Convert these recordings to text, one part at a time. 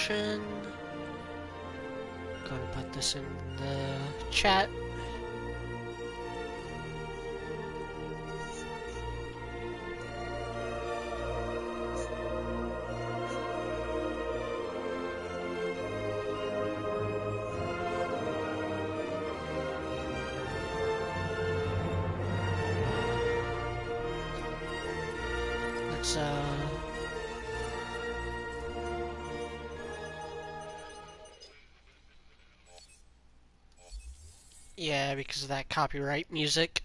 Evolution. Gonna put this in the chat. Let's yeah, because of that copyright music.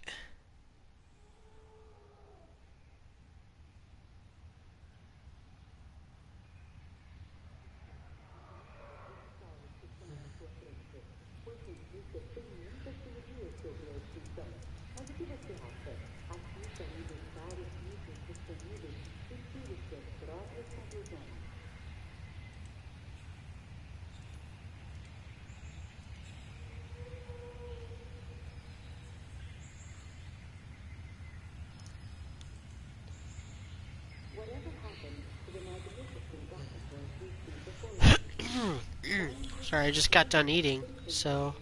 Sorry, I just got done eating, so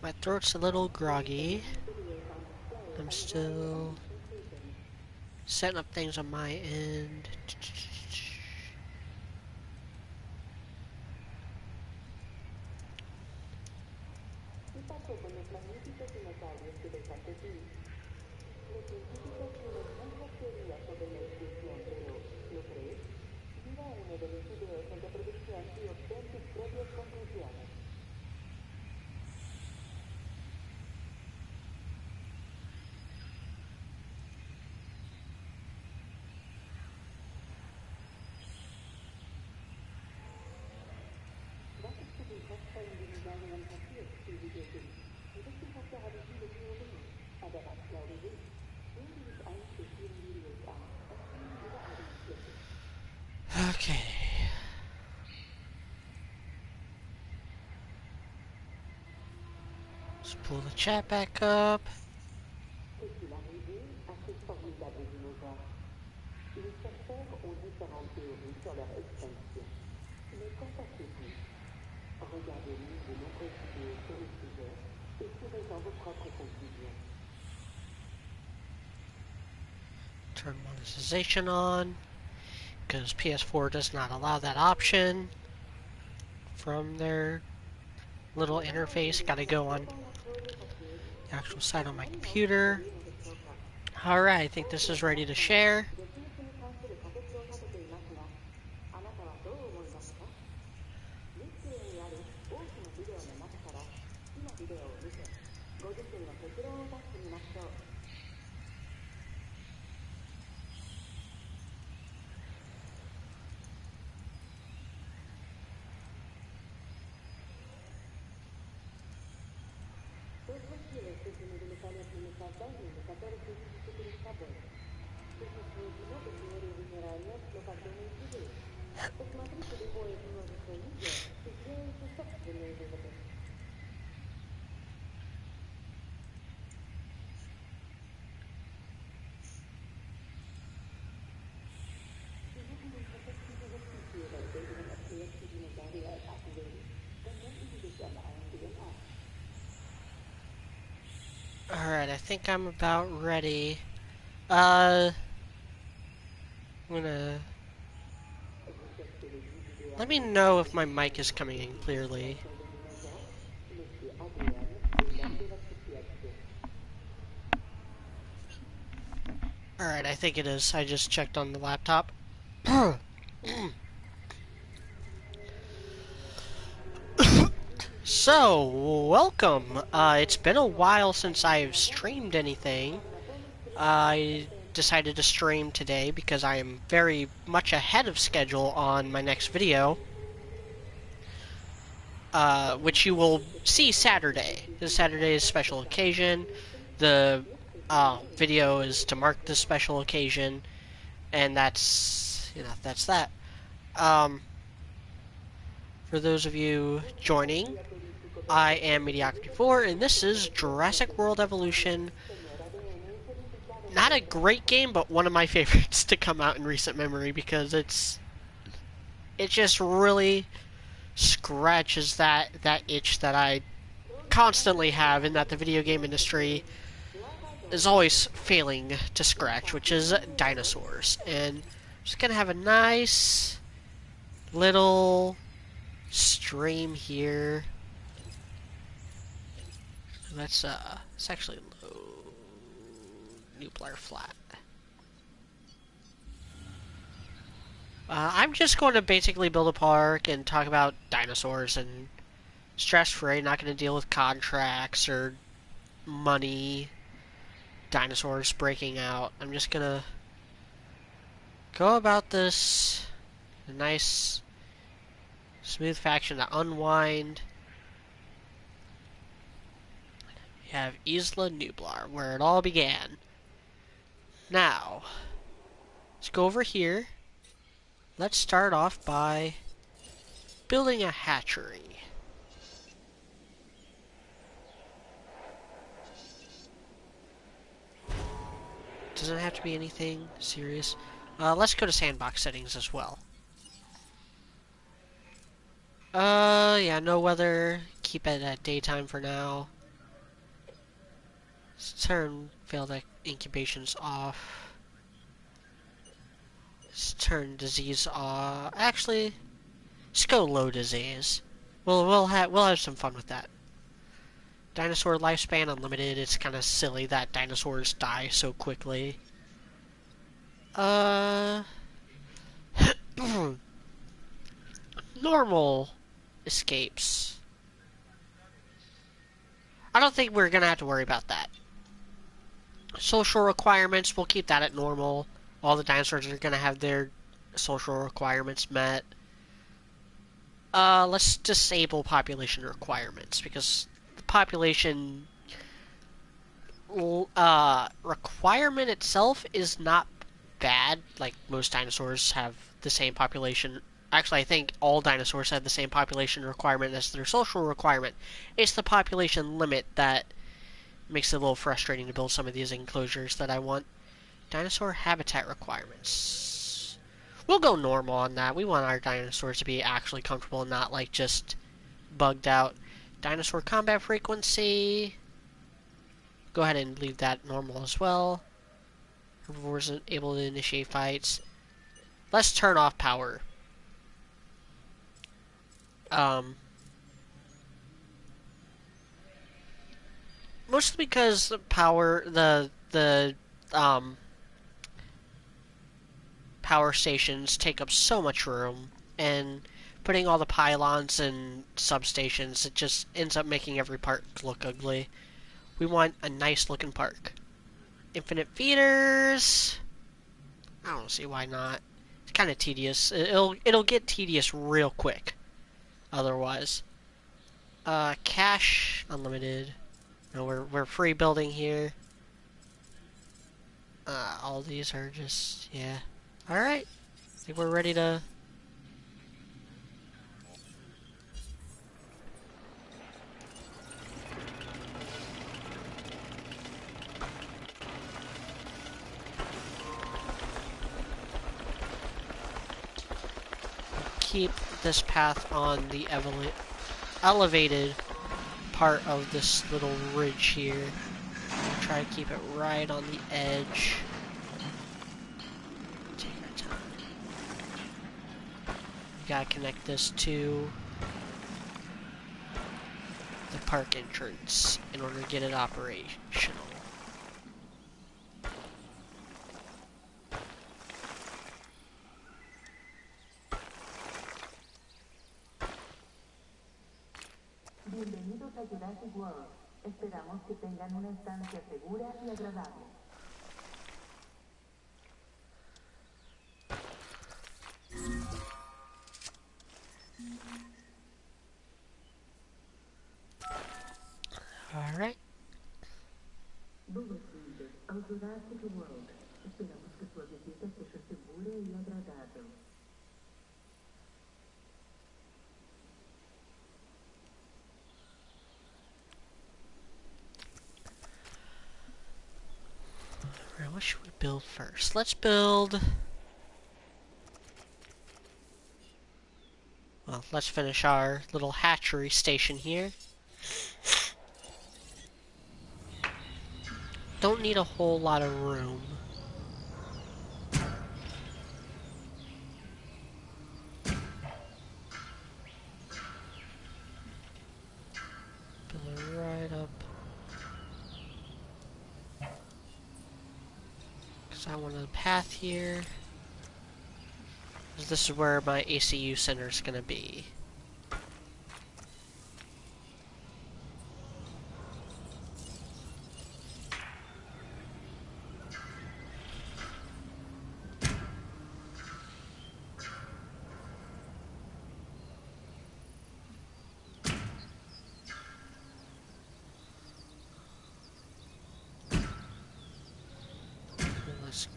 my throat's a little groggy. I'm still setting up things on my end. Okay. Let's pull the chat back up. Turn monetization on, because PS4 does not allow that option from their little interface. Gotta go on the actual site on my computer. Alright, I think this is ready to share. Alright, I think I'm about ready. I'm gonna... Let me know if my mic is coming in clearly. Alright, I think it is. I just checked on the laptop. So, welcome. It's been a while since I've streamed anything. I decided to stream today because I am very much ahead of schedule on my next video, which you will see Saturday. This Saturday is a special occasion. The video is to mark this special occasion, and that's, that's that. For those of you joining, I am Mediocrity4, and this is Jurassic World Evolution. Not a great game, but one of my favorites to come out in recent memory, because it's it just really scratches that itch that I constantly have, in that the video game industry is always failing to scratch, which is dinosaurs. And I'm just gonna have a nice little stream here. Let's it's actually low nuclear flat. I'm just going to basically build a park and talk about dinosaurs and stress-free, not going to deal with contracts or money, dinosaurs breaking out. I'm just going to go about this in a nice, smooth fashion to unwind. We have Isla Nublar, where it all began. Now, let's go over here. Let's start off by building a hatchery. Doesn't have to be anything serious. Let's go to sandbox settings as well. Yeah, no weather. Keep it at daytime for now. Let's turn failed incubations off. Let's turn disease off. Actually, let's go low disease. We'll have some fun with that. Dinosaur lifespan unlimited. It's kind of silly that dinosaurs die so quickly. Normal escapes. I don't think we're gonna have to worry about that. Social requirements, we'll keep that at normal. All the dinosaurs are gonna have their social requirements met. Let's disable population requirements, because the population requirement itself is not bad. Like, most dinosaurs have the same population. Actually, I think all dinosaurs have the same population requirement as their social requirement. It's the population limit that makes it a little frustrating to build some of these enclosures that I want. Dinosaur habitat requirements. We'll go normal on that. We want our dinosaurs to be actually comfortable and not, like, just bugged out. Dinosaur combat frequency. Go ahead and leave that normal as well. Herbivores able to initiate fights. Let's turn off power. Mostly because the power, power stations take up so much room, and putting all the pylons and substations, it just ends up making every park look ugly. We want a nice looking park. Infinite feeders. I don't see why not. It's kind of tedious. It'll get tedious real quick. Otherwise, cash unlimited. No, we're free building here. All these are just, yeah. All right. I think we're ready to. Keep this path on the elevated part of this little ridge here. Try to keep it right on the edge. Take our time. We gotta connect this to the park entrance in order to get it operational. Bienvenidos a Jurassic World. Esperamos que tengan una estancia segura y agradable. All right. Boas-vindas ao Jurassic World. Esperamos que sua visita seja segura e agradável. What should we build first? Let's build Well, let's finish our little hatchery station here. Don't need a whole lot of room. Build it right up. Because I want a path here. This is where my ACU center is going to be. Let's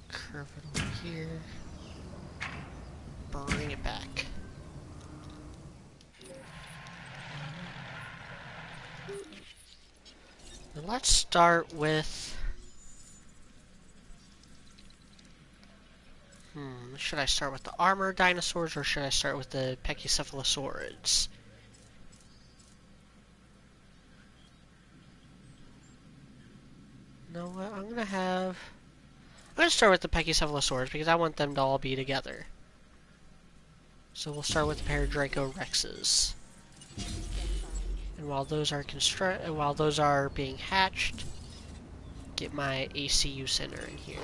curve it over here. Bring it back. Now let's start with... should I start with the armored dinosaurs or should I start with the Pachycephalosaurids? You know what, I'm gonna start with the Pachycephalosaurs because I want them to all be together. So we'll start with the Paradraco-Rexes. And while those are being hatched, get my ACU center in here.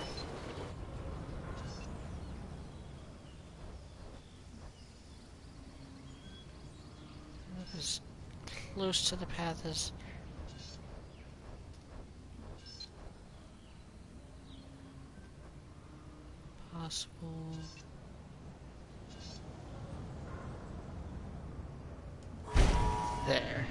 As close to the path as possible. There.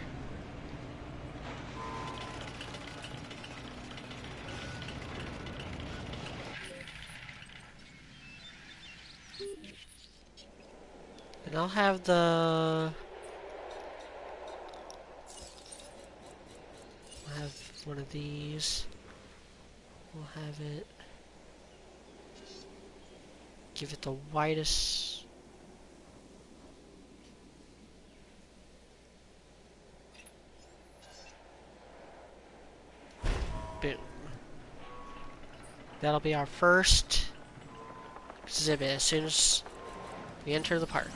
And I'll have one of these. We'll have it. Give it the widest. Boom. That'll be our first exhibit as soon as we enter the park.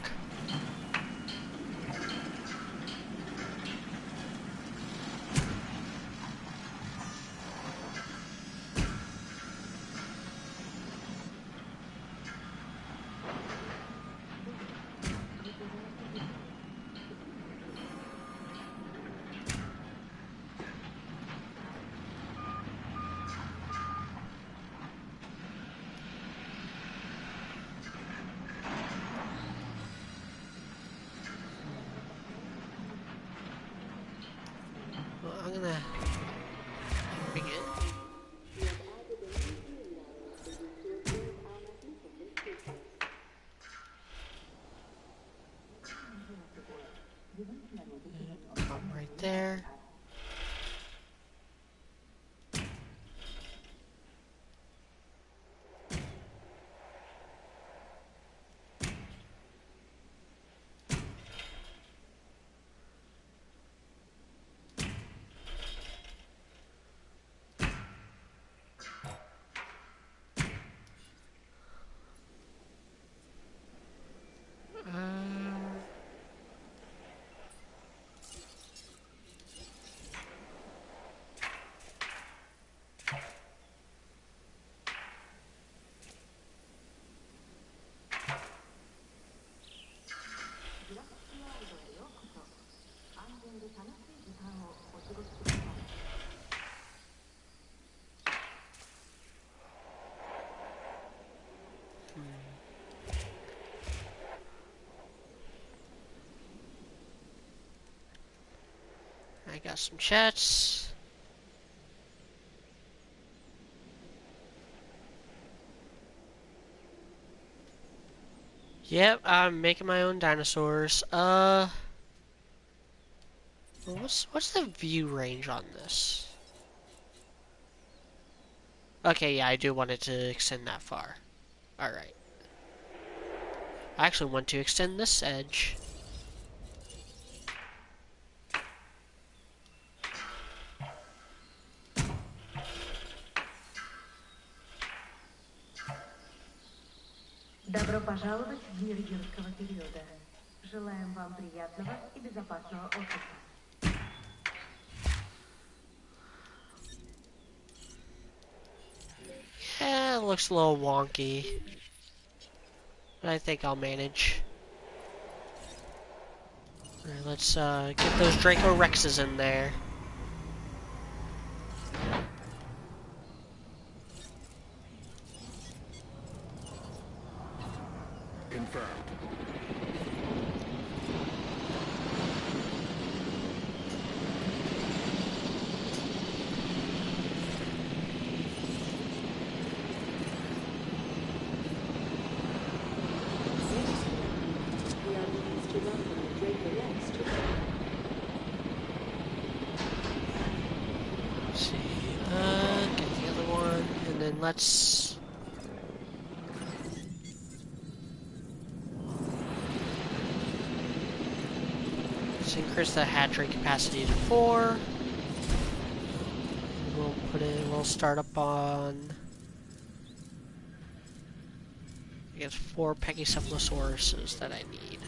Well, I'm gonna bring it. Come right there. I got some chats. Yep, I'm making my own dinosaurs. What's the view range on this? Okay, yeah, I do want it to extend that far. Alright. I actually want to extend this edge. Добро пожаловать в мир юрского периода. Желаем вам приятного и безопасного отдыха. Yeah, it looks a little wonky. But I think I'll manage. Alright, let's get those Draco Rexes in there. Confirmed. Let's see, get the other one, and then let's... Let's increase the hatch rate capacity to 4. We'll start up on... I guess 4 Pachycephalosauruses that I need.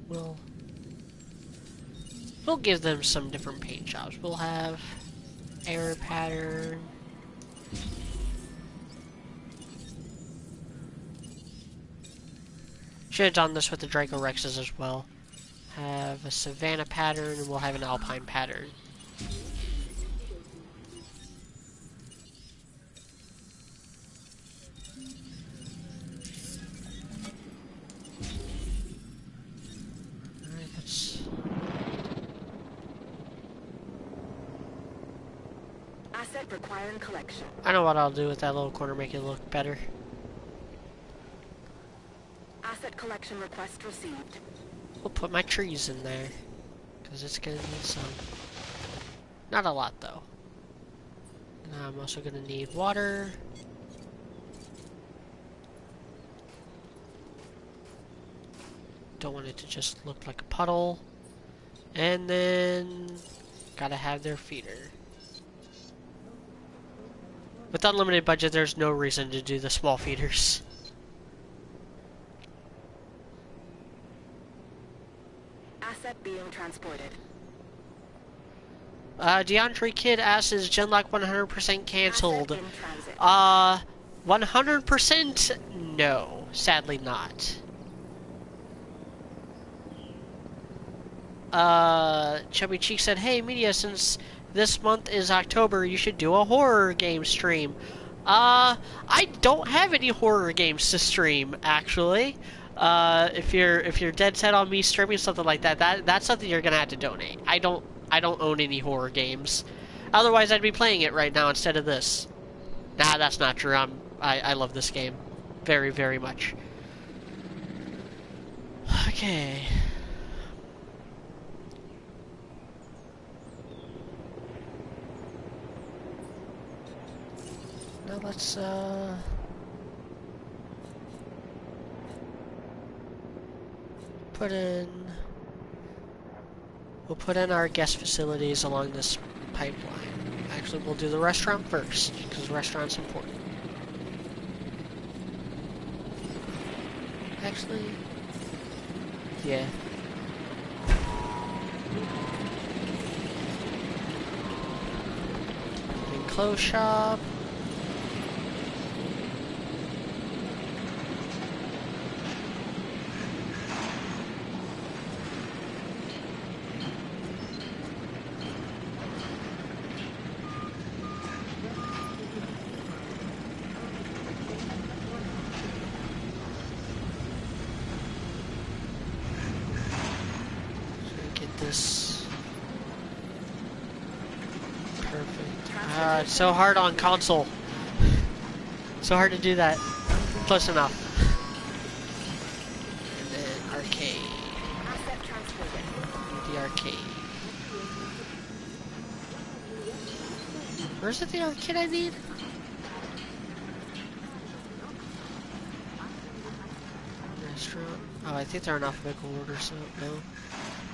We'll give them some different paint jobs. We'll have air pattern. Should have done this with the Draco Rexes as well. Have a savanna pattern, and we'll have an alpine pattern. Alright, let's... Asset requiring collection. I know what I'll do with that little corner, make it look better. Asset collection request received. We'll put my trees in there, because it's going to need some. Not a lot, though. And I'm also going to need water. Don't want it to just look like a puddle. And then, gotta have their feeder. With unlimited budget, there's no reason to do the small feeders. Asset being transported. DeAndre Kidd asks, is Genlock 100% canceled? Asset in transit. 100%? No, sadly not. Chubby Cheek said, hey, Media, since this month is October, you should do a horror game stream. I don't have any horror games to stream, actually. If you're dead set on me streaming something like that, that's something you're gonna have to donate. I don't own any horror games. Otherwise, I'd be playing it right now instead of this. Nah, that's not true. I love this game very, very much. Okay. Now let's we'll put in our guest facilities along this pipeline. Actually, we'll do the restaurant first, because the restaurant's important. Actually, yeah. Enclosed shop. It's so hard on console. So hard to do that. Close enough. And then arcade. Asset transported. The arcade. Where's it the arcade I need? restaurant. Oh, I think they're in alphabetical order, so no.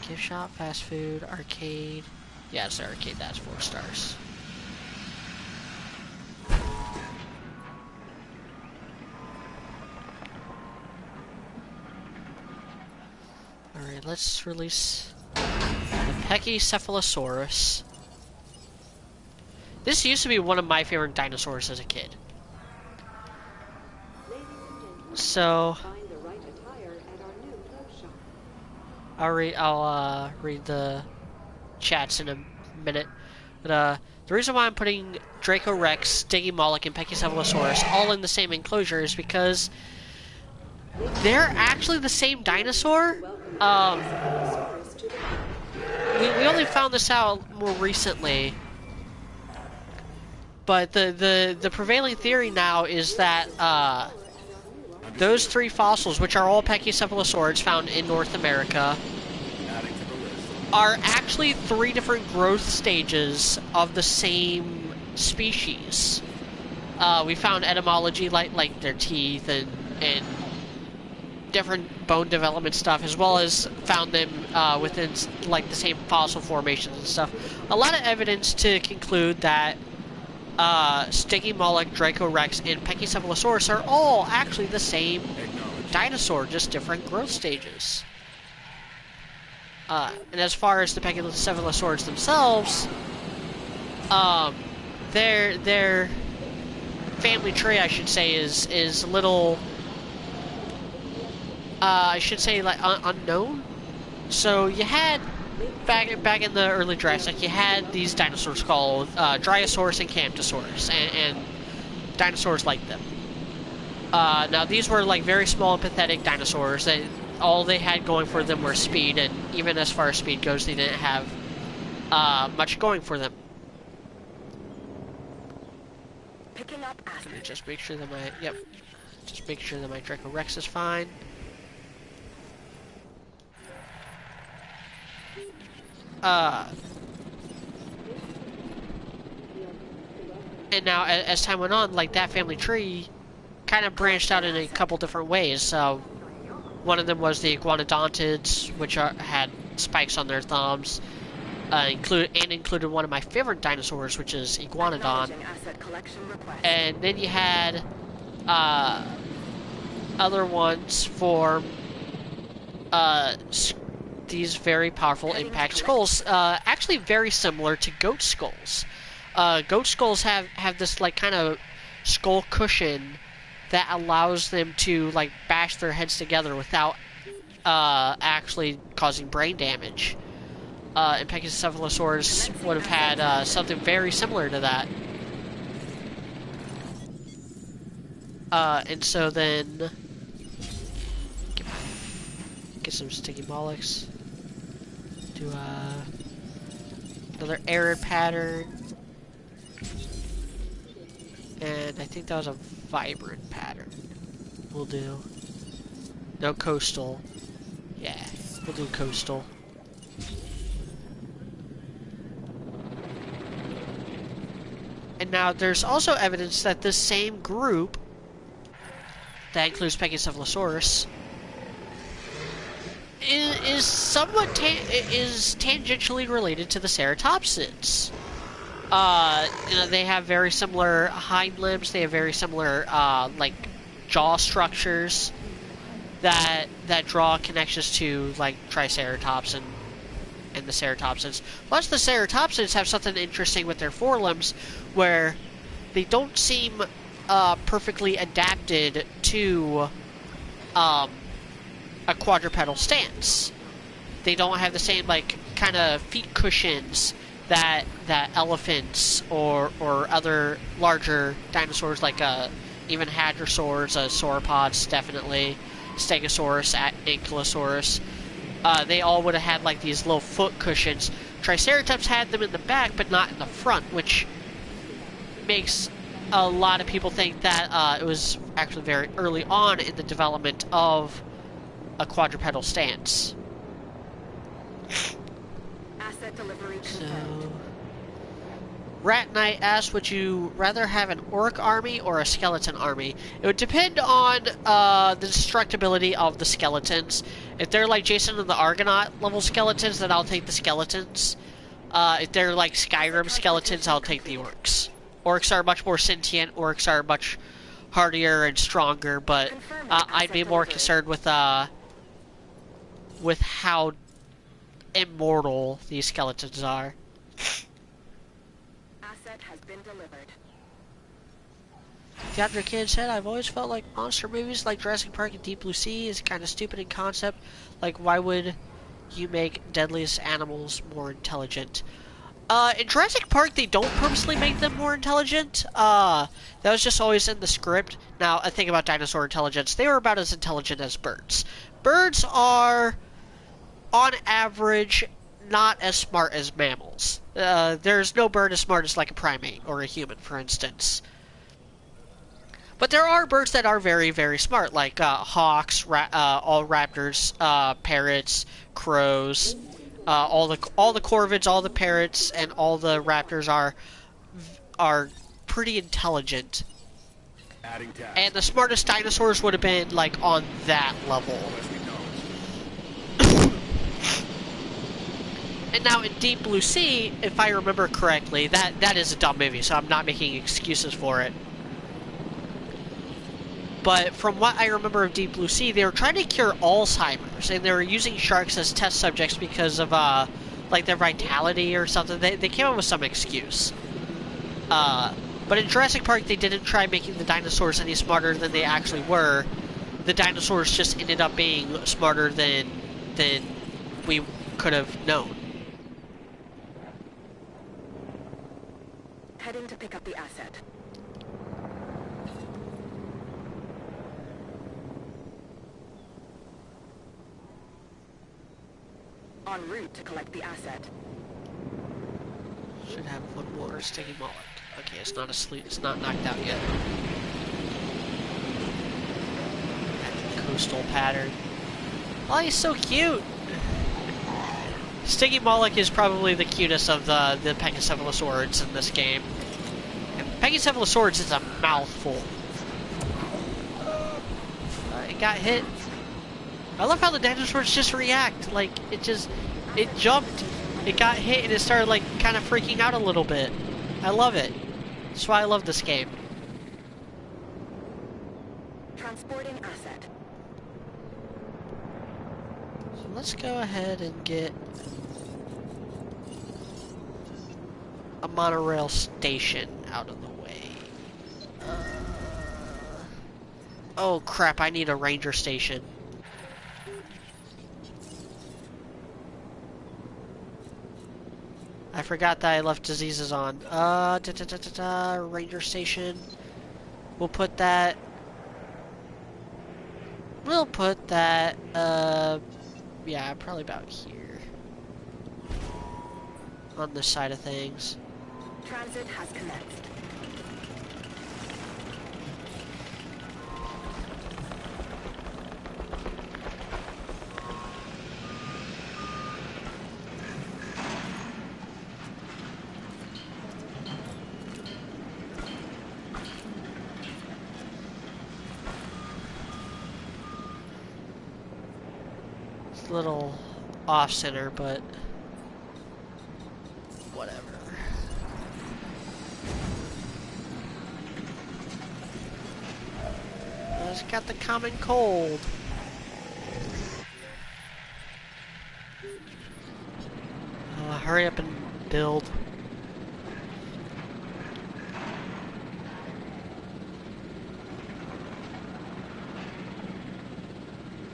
Gift shop, fast food, arcade. Yeah, it's the arcade. That's 4 stars. Alright, let's release the Pachycephalosaurus. This used to be one of my favorite dinosaurs as a kid. So I'll read the chats in a minute. But the reason why I'm putting Dracorex, Stygimoloch, and Pachycephalosaurus all in the same enclosure is because they're actually the same dinosaur. We only found this out more recently. But the prevailing theory now is that those 3 fossils, which are all Pachycephalosaurids found in North America, are actually 3 different growth stages of the same species. We found etymology like their teeth and different bone development stuff, as well as found them within like the same fossil formations and stuff. A lot of evidence to conclude that Stygimoloch, Dracorex, and Pachycephalosaurus are all actually the same dinosaur, just different growth stages. And as far as the Pachycephalosaurus themselves, their family tree, I should say, is a little, I should say, like unknown. So you had back in the early Jurassic, you had these dinosaurs called Dryosaurus and Camptosaurus, and dinosaurs like them. Now these were like very small and pathetic dinosaurs. All they had going for them were speed, and even as far as speed goes, they didn't have much going for them. Picking up acid. Just make sure that just make sure that my Dracorex is fine. And now, as time went on, like that family tree kind of branched out in a couple different ways. So, one of them was the iguanodontids, which had spikes on their thumbs, included one of my favorite dinosaurs, which is Iguanodon. And then you had other ones for these very powerful impact skulls, actually very similar to goat skulls. Goat skulls have this like kind of skull cushion that allows them to like bash their heads together without actually causing brain damage. And Pachycephalosaurus would have had something very similar to that. And so then get some Stygimolochs. Do another arid pattern. And I think that was a vibrant pattern. We'll do. No coastal. Yeah, we'll do coastal. And now there's also evidence that this same group, that includes Pachycephalosaurus, is somewhat tangentially related to the ceratopsids. They have very similar hind limbs. They have very similar like jaw structures that draw connections to like Triceratops and the ceratopsids. Plus, the ceratopsids have something interesting with their forelimbs, where they don't seem perfectly adapted to a quadrupedal stance. They don't have the same like kind of feet cushions that elephants or other larger dinosaurs like even hadrosaurs, sauropods, definitely Stegosaurus, Ankylosaurus. They all would have had like these little foot cushions. Triceratops had them in the back, but not in the front, which makes a lot of people think that it was actually very early on in the development of a quadrupedal stance. Asset delivery So, confirmed. Rat Knight asks, would you rather have an orc army or a skeleton army? It would depend on the destructibility of the skeletons. If they're like Jason and the Argonaut level skeletons, then I'll take the skeletons. If they're like Skyrim skeletons, I'll take the orcs. Orcs are much more sentient, orcs are much hardier and stronger, but I'd be more concerned with how immortal these skeletons are. Asset has been delivered. Got Kid said, I've always felt like monster movies like Jurassic Park and Deep Blue Sea is kind of stupid in concept. Like, why would you make deadliest animals more intelligent? In Jurassic Park, they don't purposely make them more intelligent. That was just always in the script. Now, a thing about dinosaur intelligence, they were about as intelligent as birds. Birds are, on average, not as smart as mammals. There's no bird as smart as like a primate or a human, for instance. But there are birds that are very, very smart, like hawks, all raptors, parrots, crows, all the corvids, all the parrots, and all the raptors are pretty intelligent. And the smartest dinosaurs would have been like on that level. And now in Deep Blue Sea, if I remember correctly, that is a dumb movie, so I'm not making excuses for it. But from what I remember of Deep Blue Sea, they were trying to cure Alzheimer's, and they were using sharks as test subjects because of, like, their vitality or something. They came up with some excuse. But in Jurassic Park, they didn't try making the dinosaurs any smarter than they actually were. The dinosaurs just ended up being smarter than we could have known. Heading to pick up the asset. En route to collect the asset. Should have one more sticky mullet. Okay, it's not asleep. It's not knocked out yet. That coastal pattern. Oh, he's so cute. Sticky Moloch is probably the cutest of the Pachycephalosaurids in this game. And Pachycephalosaurids is a mouthful. It got hit. I love how the dinosaurs just react. Like, it jumped, it got hit, and it started, like, kind of freaking out a little bit. I love it. That's why I love this game. Transporting asset. So let's go ahead and get a monorail station out of the way. Oh crap, I need a ranger station. I forgot that I left diseases on. Ranger station. We'll put that, yeah, probably about here. On this side of things. Transit has commenced. It's a little off-center, but whatever. It's got the common cold. Hurry up and build.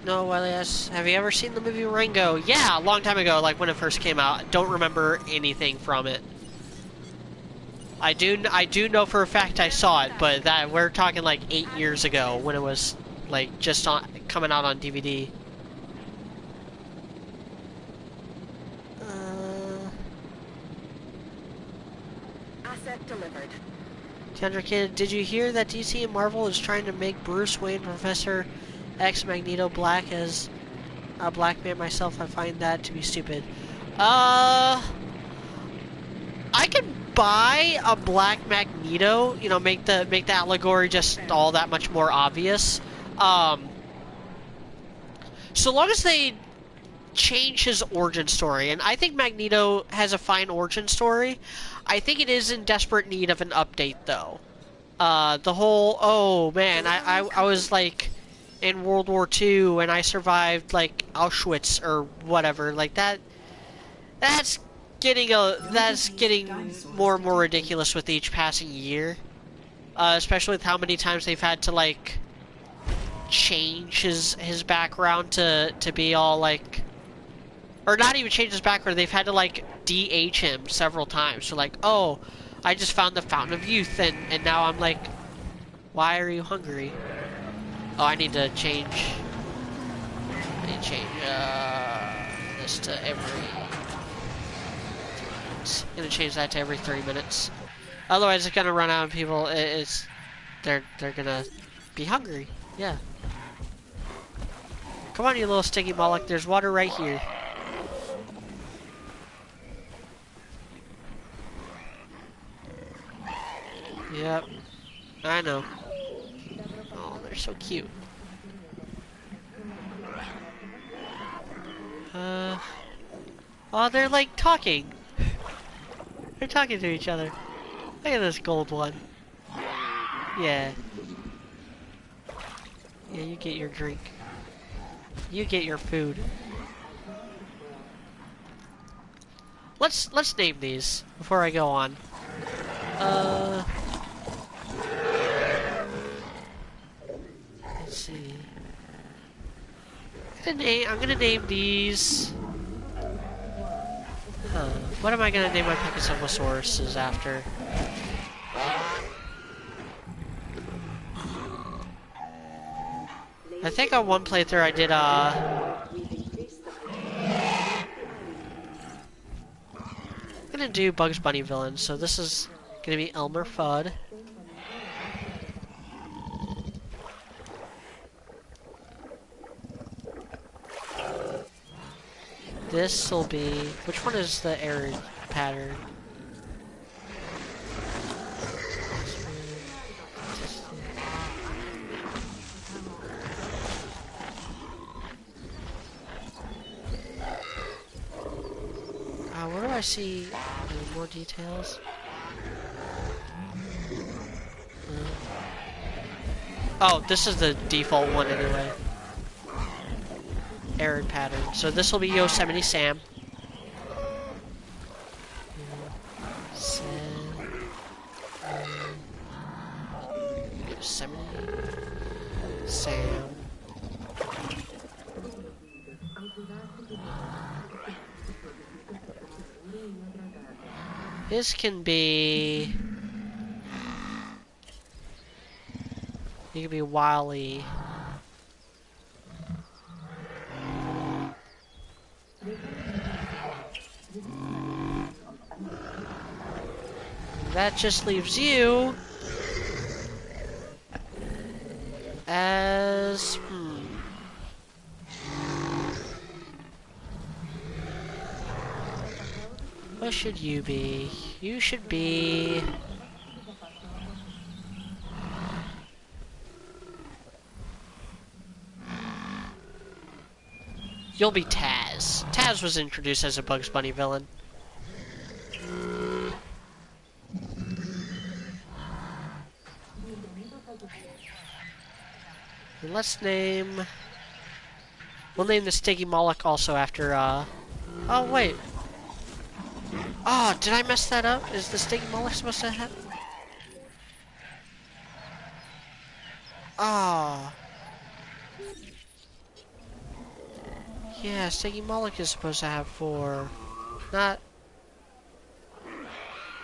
No, well, yes. Have you ever seen the movie Rango? Yeah, a long time ago, like when it first came out. I don't remember anything from it. I do know for a fact I saw it, but that we're talking like 8 years ago when it was like just coming out on DVD. Asset delivered. Tundra Kid, did you hear that DC and Marvel is trying to make Bruce Wayne Professor X Magneto black? As a black man myself, I find that to be stupid. I can buy a black Magneto, you know, make the allegory just all that much more obvious. So long as they change his origin story, and I think Magneto has a fine origin story. I think it is in desperate need of an update, though. The whole, oh man, I was like in World War II and I survived like Auschwitz or whatever, like that's getting more and more ridiculous with each passing year. Especially with how many times they've had to like change his background to be all like, or not even change his background, they've had to like de-age him several times. So like, oh, I just found the fountain of youth and now I'm like, why are you hungry? Oh, I need to change this to every 3 minutes. I'm gonna change that to every 3 minutes. Otherwise it's gonna run out of people. They're gonna be hungry. Yeah. Come on, you little sticky Moloch, there's water right here. Yep. I know. Oh, they're so cute. Oh, they're like talking. They're talking to each other. Look at this gold one. Yeah. Yeah, you get your drink. You get your food. Let's name these before I go on. Let's see. I'm gonna name these. What am I gonna name my Pachycephalosauruses after? I think on one playthrough I did I'm gonna do Bugs Bunny villains, so this is gonna be Elmer Fudd. This will be, which one is the error pattern? Where do I see any more details? Oh, this is the default one anyway. Error pattern. So this will be Yosemite Sam. Yosemite Sam. This can be... You can be Wally. That just leaves you as... What should you be? You should be... You'll be Taz. Taz was introduced as a Bugs Bunny villain. And let's name... We'll name the Sticky Moloch also after, Oh, wait. Oh, did I mess that up? Is the Sticky Moloch supposed to have... Oh. Yeah, Sticky Moloch is supposed to have 4. Not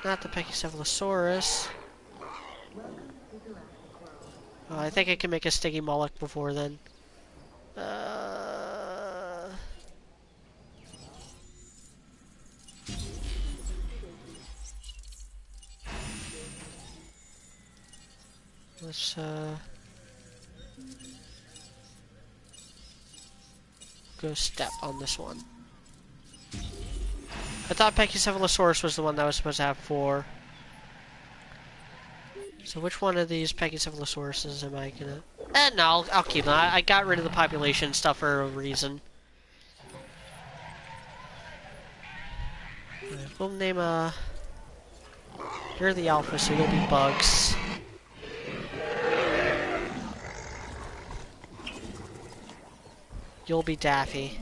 the Pachycephalosaurus. Oh, I think I can make a Sticky Moloch before then. Let's go step on this one. I thought Pachycephalosaurus was the one that was supposed to have 4. So which one of these Pachycephalosauruses am I gonna... no, I'll keep them. I got rid of the population stuff for a reason. Right, we'll name you're the alpha, so you'll be Bugs. You'll be Daffy.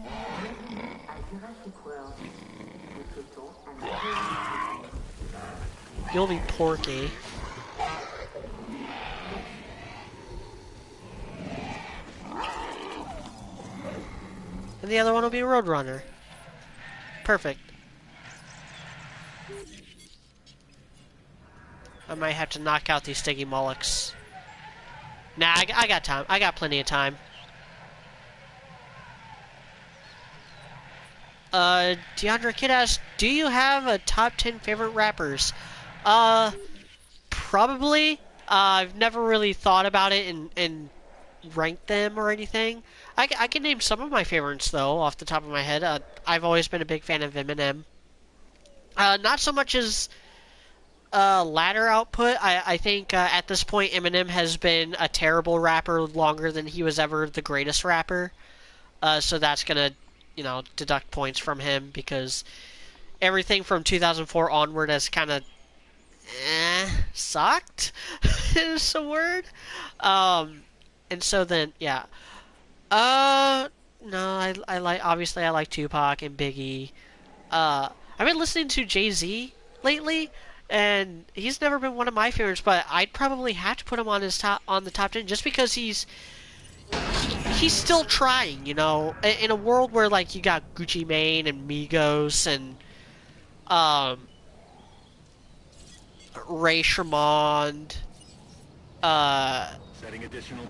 You'll be Porky. And the other one will be Roadrunner. Perfect. I might have to knock out these Stiggy Mullocks. Nah, I got time. I got plenty of time. DeAndre Kidd asks, do you have a top 10 favorite rappers? Probably. I've never really thought about it and ranked them or anything. I can name some of my favorites, though, off the top of my head. I've always been a big fan of Eminem. Not so much as latter output. I think at this point Eminem has been a terrible rapper longer than he was ever the greatest rapper. So that's going to, deduct points from him because everything from 2004 onward has kind of sucked, is a word. And so then, yeah. No, I like, obviously I like Tupac and Biggie. I've been listening to Jay-Z lately, and he's never been one of my favorites, but I'd probably have to put him on the top 10 just because he's still trying, in a world where like you got Gucci Mane and Migos and Ray Shermond,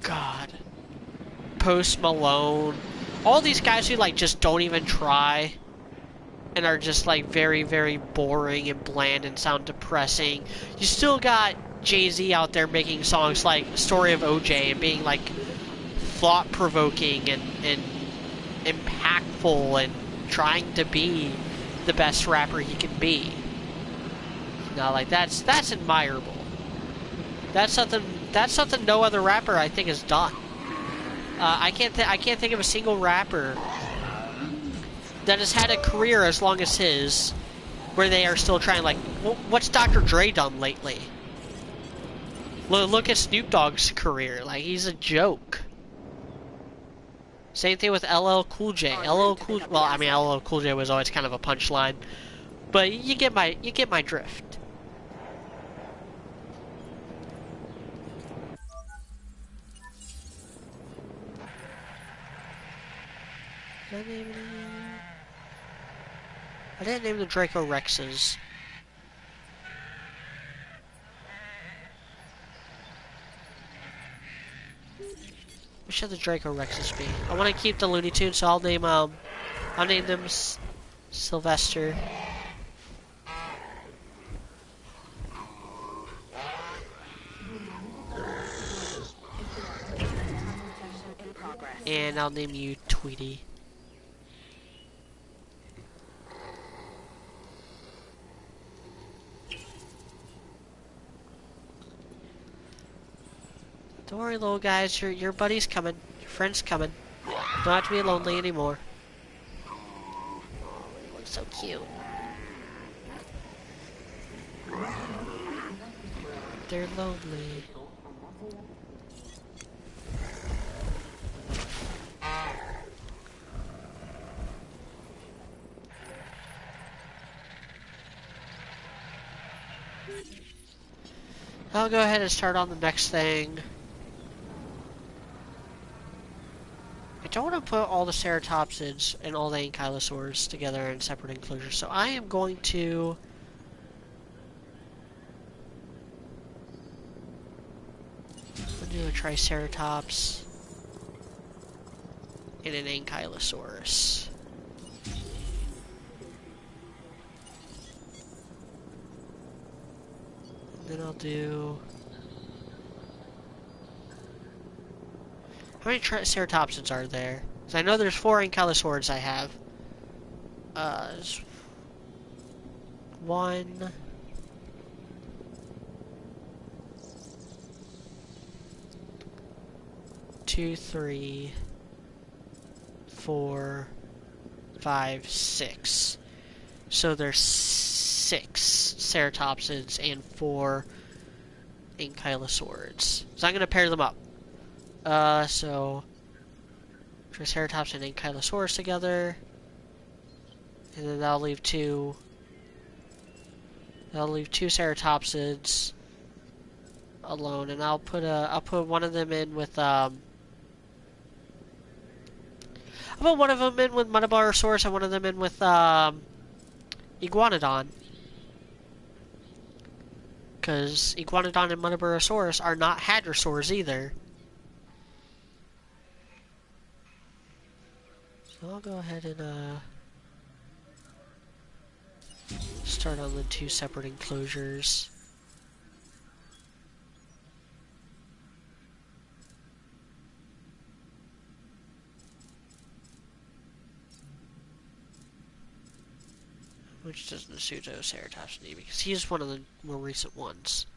God, Post Malone, all these guys who like just don't even try and are just like very, very boring and bland and sound depressing. You still got Jay-Z out there making songs like Story of OJ and being like thought-provoking and impactful and trying to be the best rapper he can be. Now, like that's admirable. That's something no other rapper I think has done. I can't think of a single rapper that has had a career as long as his, where they are still trying. Like, what's Dr. Dre done lately? Look at Snoop Dogg's career. Like, he's a joke. Same thing with LL Cool J. LL Cool J was always kind of a punchline, but you get my drift. I didn't name the Draco Rexes. What should the Draco Rexes be? I want to keep the Looney Tunes, so I'll name them Sylvester. And I'll name you Tweety. Don't worry, little guys. Your buddy's coming. Your friend's coming. You don't have to be lonely anymore. Oh, you look so cute. They're lonely. I'll go ahead and start on the next thing. I don't want to put all the ceratopsids and all the ankylosaurs together in separate enclosures, so I am going to do a Triceratops and an Ankylosaurus. And then I'll do... How many ceratopsids are there? Because I know there's 4 ankylosaurs I have. 1... 2, 3, 4, 5, 6. So there's 6 ceratopsids and 4 ankylosaurids. So I'm going to pair them up. So Triceratops and Ankylosaurus together, and then that'll leave 2. That'll leave 2 ceratopsids alone, and I'll put one of them in with I'll put one of them in with Metabarosaurus and one of them in with Iguanodon, because Iguanodon and Metabarosaurus are not hadrosaurs either. So I'll go ahead and start on the 2 separate enclosures. Which doesn't the Pseudoceratops need, because he's one of the more recent ones.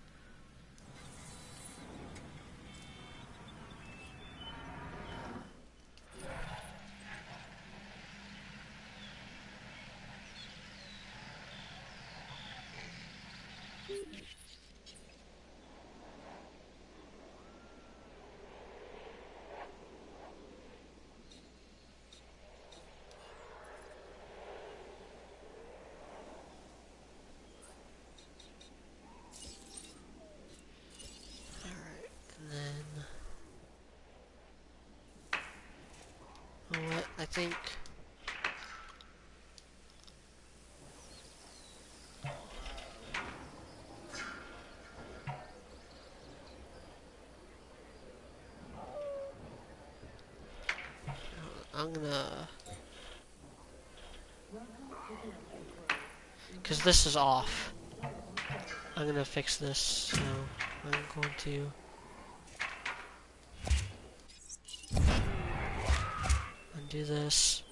What I think I'm gonna, because this is off, I'm gonna fix this. So I'm going to undo this.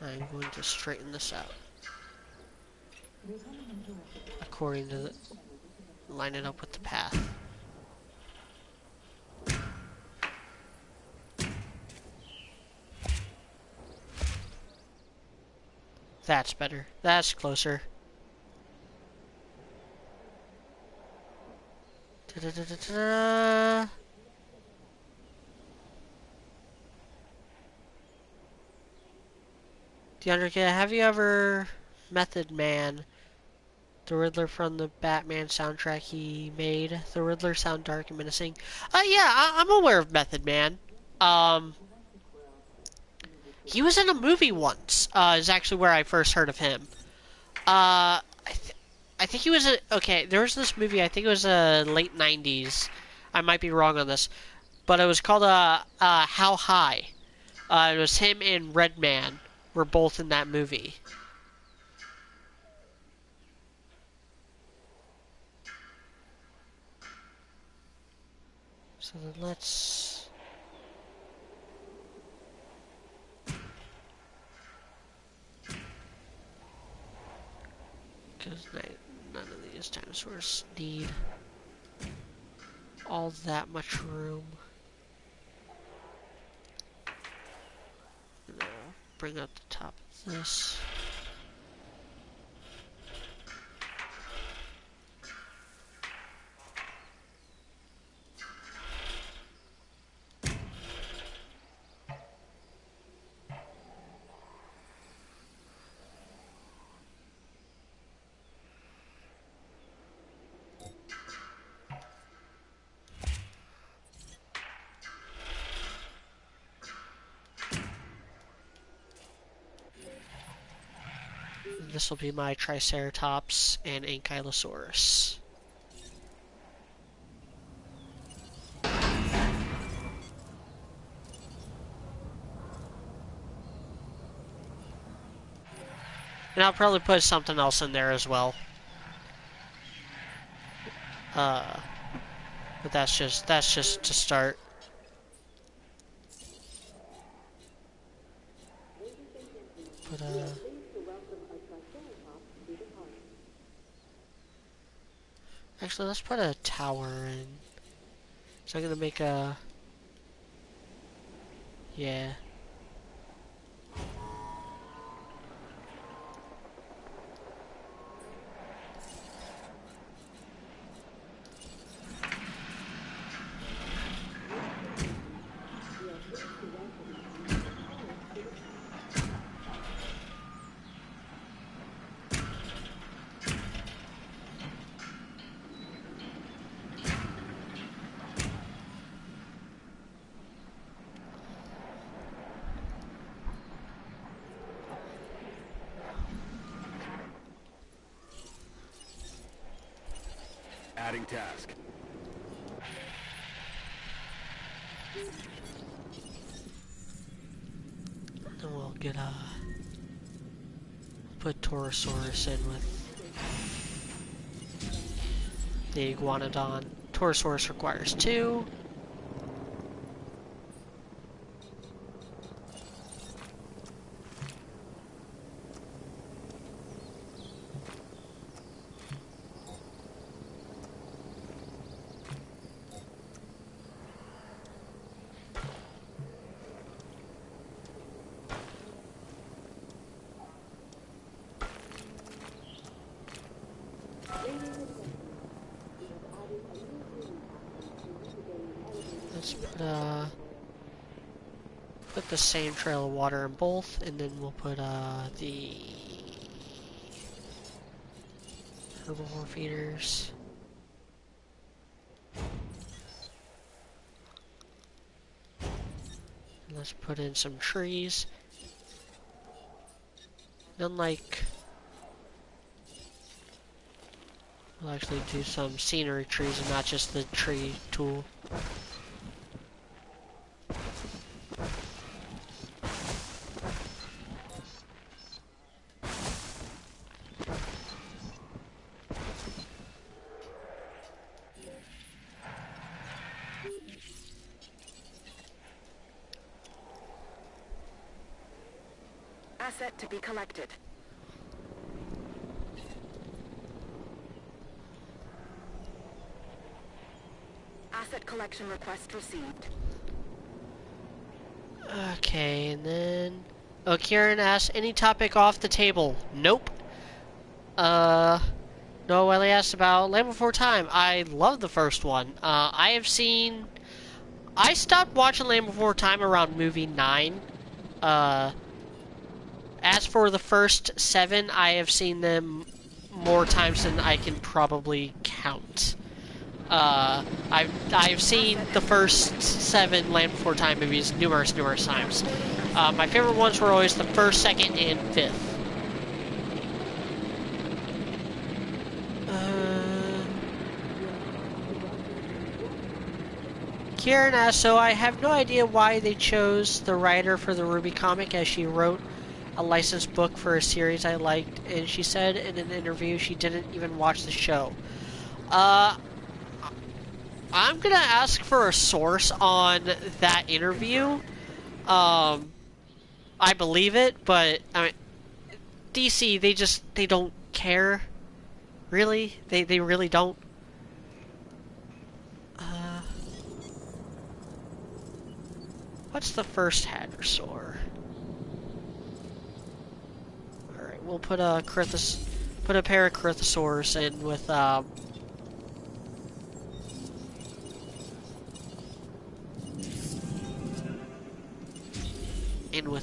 I'm going to straighten this out according to the, line it up with the path. That's better. That's closer. Da-da-da-da-da. DeAndre, have you ever Method Man, the Riddler from the Batman soundtrack he made? The Riddler sound dark and menacing. Yeah, I'm aware of Method Man. He was in a movie once. Is actually where I first heard of him. I think he was okay. There was this movie. I think it was late '90s. I might be wrong on this, but it was called How High. It was him and Redman were both in that movie. So then let's. Because none of these dinosaurs need all that much room. And I'll bring up the top of this. This will be my Triceratops and Ankylosaurus. And I'll probably put something else in there as well. But that's just to start. But actually, let's put a tower in. So I'm gonna make a... Yeah. Adding task. Then we'll get put Torosaurus in with the Iguanodon. Torosaurus requires 2. Let's put the same trail of water in both, and then we'll put the herbivore feeders. And let's put in some trees. Then we'll actually do some scenery trees and not just the tree tool. Asset to be collected. Asset collection request received. Okay, and then... Oh, Kieran asks, any topic off the table? Nope. No, Ellie asked about Land Before Time. I love the first one. I stopped watching Land Before Time around movie 9. As for the first 7, I have seen them more times than I can probably count. I've seen the first 7 Land Before Time movies numerous times. My favorite ones were always the first, second, and 5th. Kieran asks, so I have no idea why they chose the writer for the Ruby comic, as she wrote a licensed book for a series I liked, and she said in an interview she didn't even watch the show. I'm gonna ask for a source on that interview. I believe it, but I mean, DC, they don't care. Really? They really don't. What's the first hadrosaur? Alright, we'll put a pair of Crythosaurs in with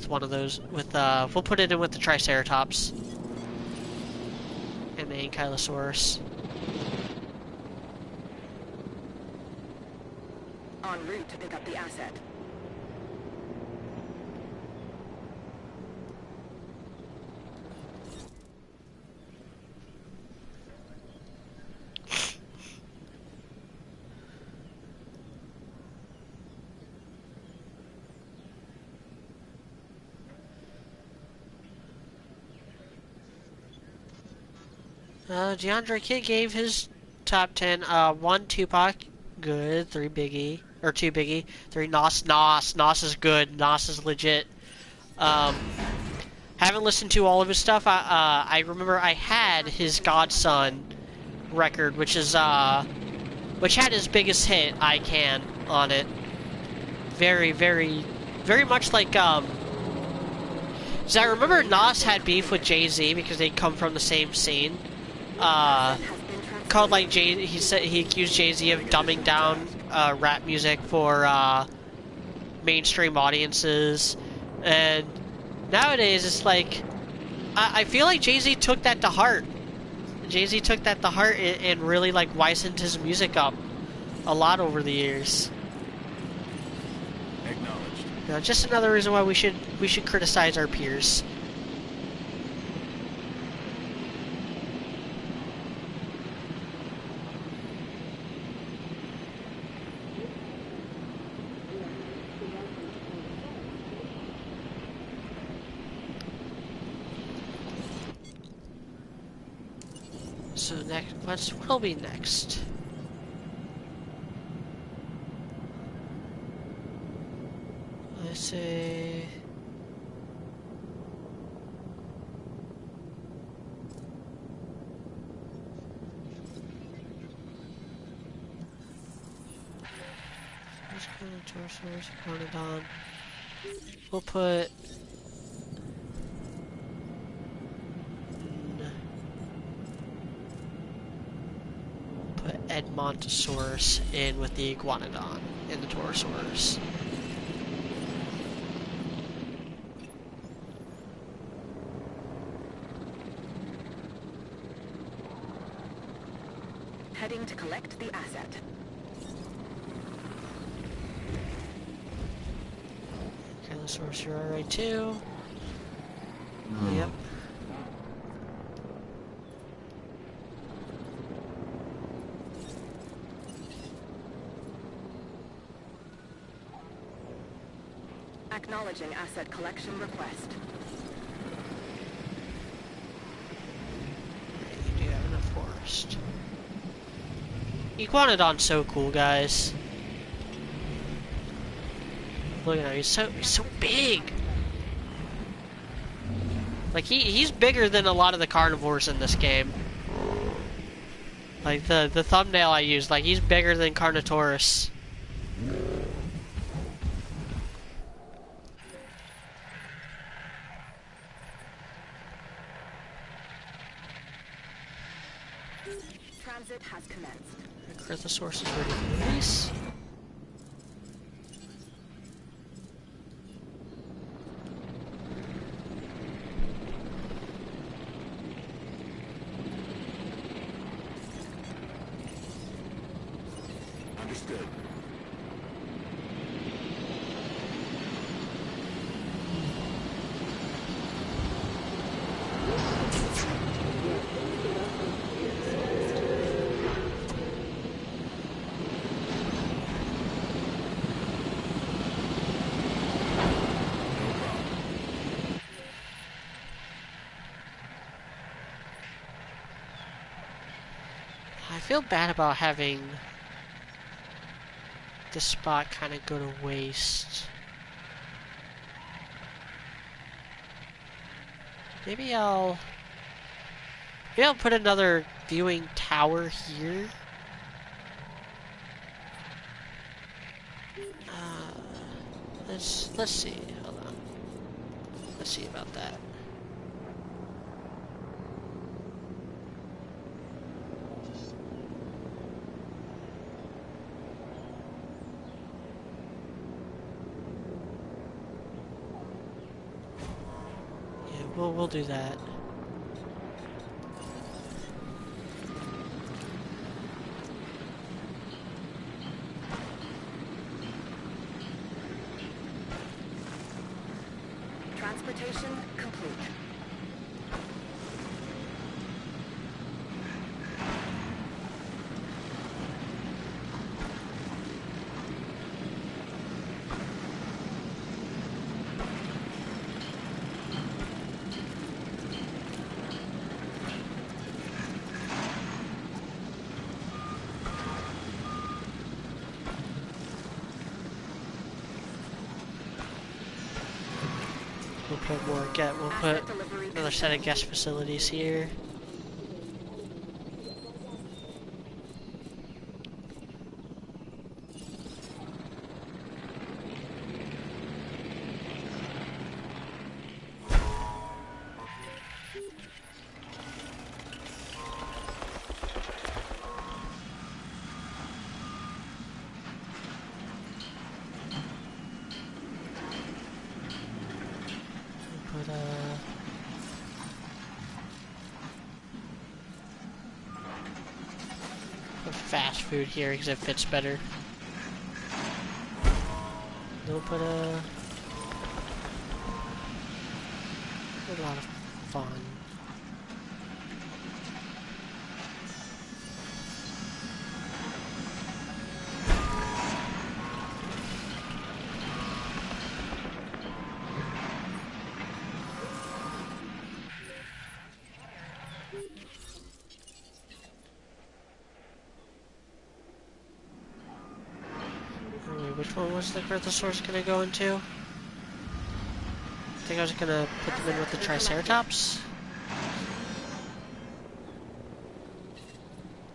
one of those with we'll put it in with the Triceratops and the Ankylosaurus. En route to pick up the asset. DeAndre Kidd gave his top 10. 1 Tupac, good. 3 Biggie, or 2 Biggie. 3 Nas. Nas is good. Nas is legit. Haven't listened to all of his stuff. I remember I had his Godson record, which is which had his biggest hit, I Can, on it. Very, very, very much like, so I remember Nas had beef with Jay-Z because they come from the same scene. Called like he said he accused Jay-Z of dumbing down rap music for mainstream audiences, and nowadays it's like I feel like Jay-Z took that to heart. Jay-Z took that to heart and really like wisened his music up a lot over the years. Acknowledged. Now, just another reason why we should criticize our peers. So next, what'll be next? Let's see. First kind of torsos, Conodon. We'll put. Edmontosaurus in with the Iguanodon and the Torosaurus. Heading to collect the asset. Tyrannosaurus, you're alright too. Yep. Acknowledging asset collection request. You do have enough forest. Iguanodon's so cool, guys. Look at him, he's so big. Like he's bigger than a lot of the carnivores in this game. Like the thumbnail I used, like he's bigger than Carnotaurus. Transit has commenced. Crithosaurus is ready for release. Understood. I feel bad about having this spot kind of go to waste. Maybe I'll put another viewing tower here. Let's see. Hold on. Let's see about that. We'll do that. Transportation complete. We'll put another set of guest facilities here. fast food here because it fits better. They'll put a lot of fun. Which one was the Grythosaurus gonna go into? I think I was gonna put them in with the Triceratops.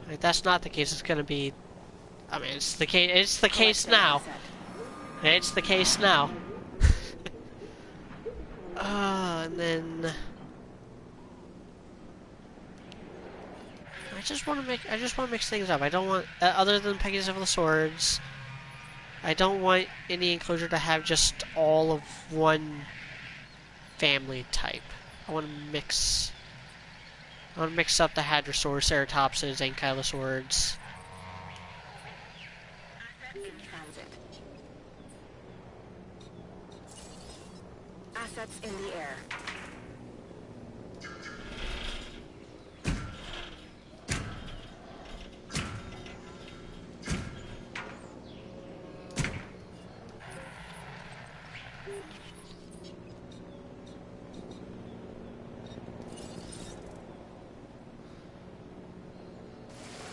If that's not the case, it's gonna be. I mean, it's the case. It's the case now. It's the case now. And then I just want to mix things up. I don't want, other than Peggy's I don't want any enclosure to have just all of one family type. I want to mix up the Hadrosaurs, Ceratopsids, Ankylosaurs. In transit. Assets in the air.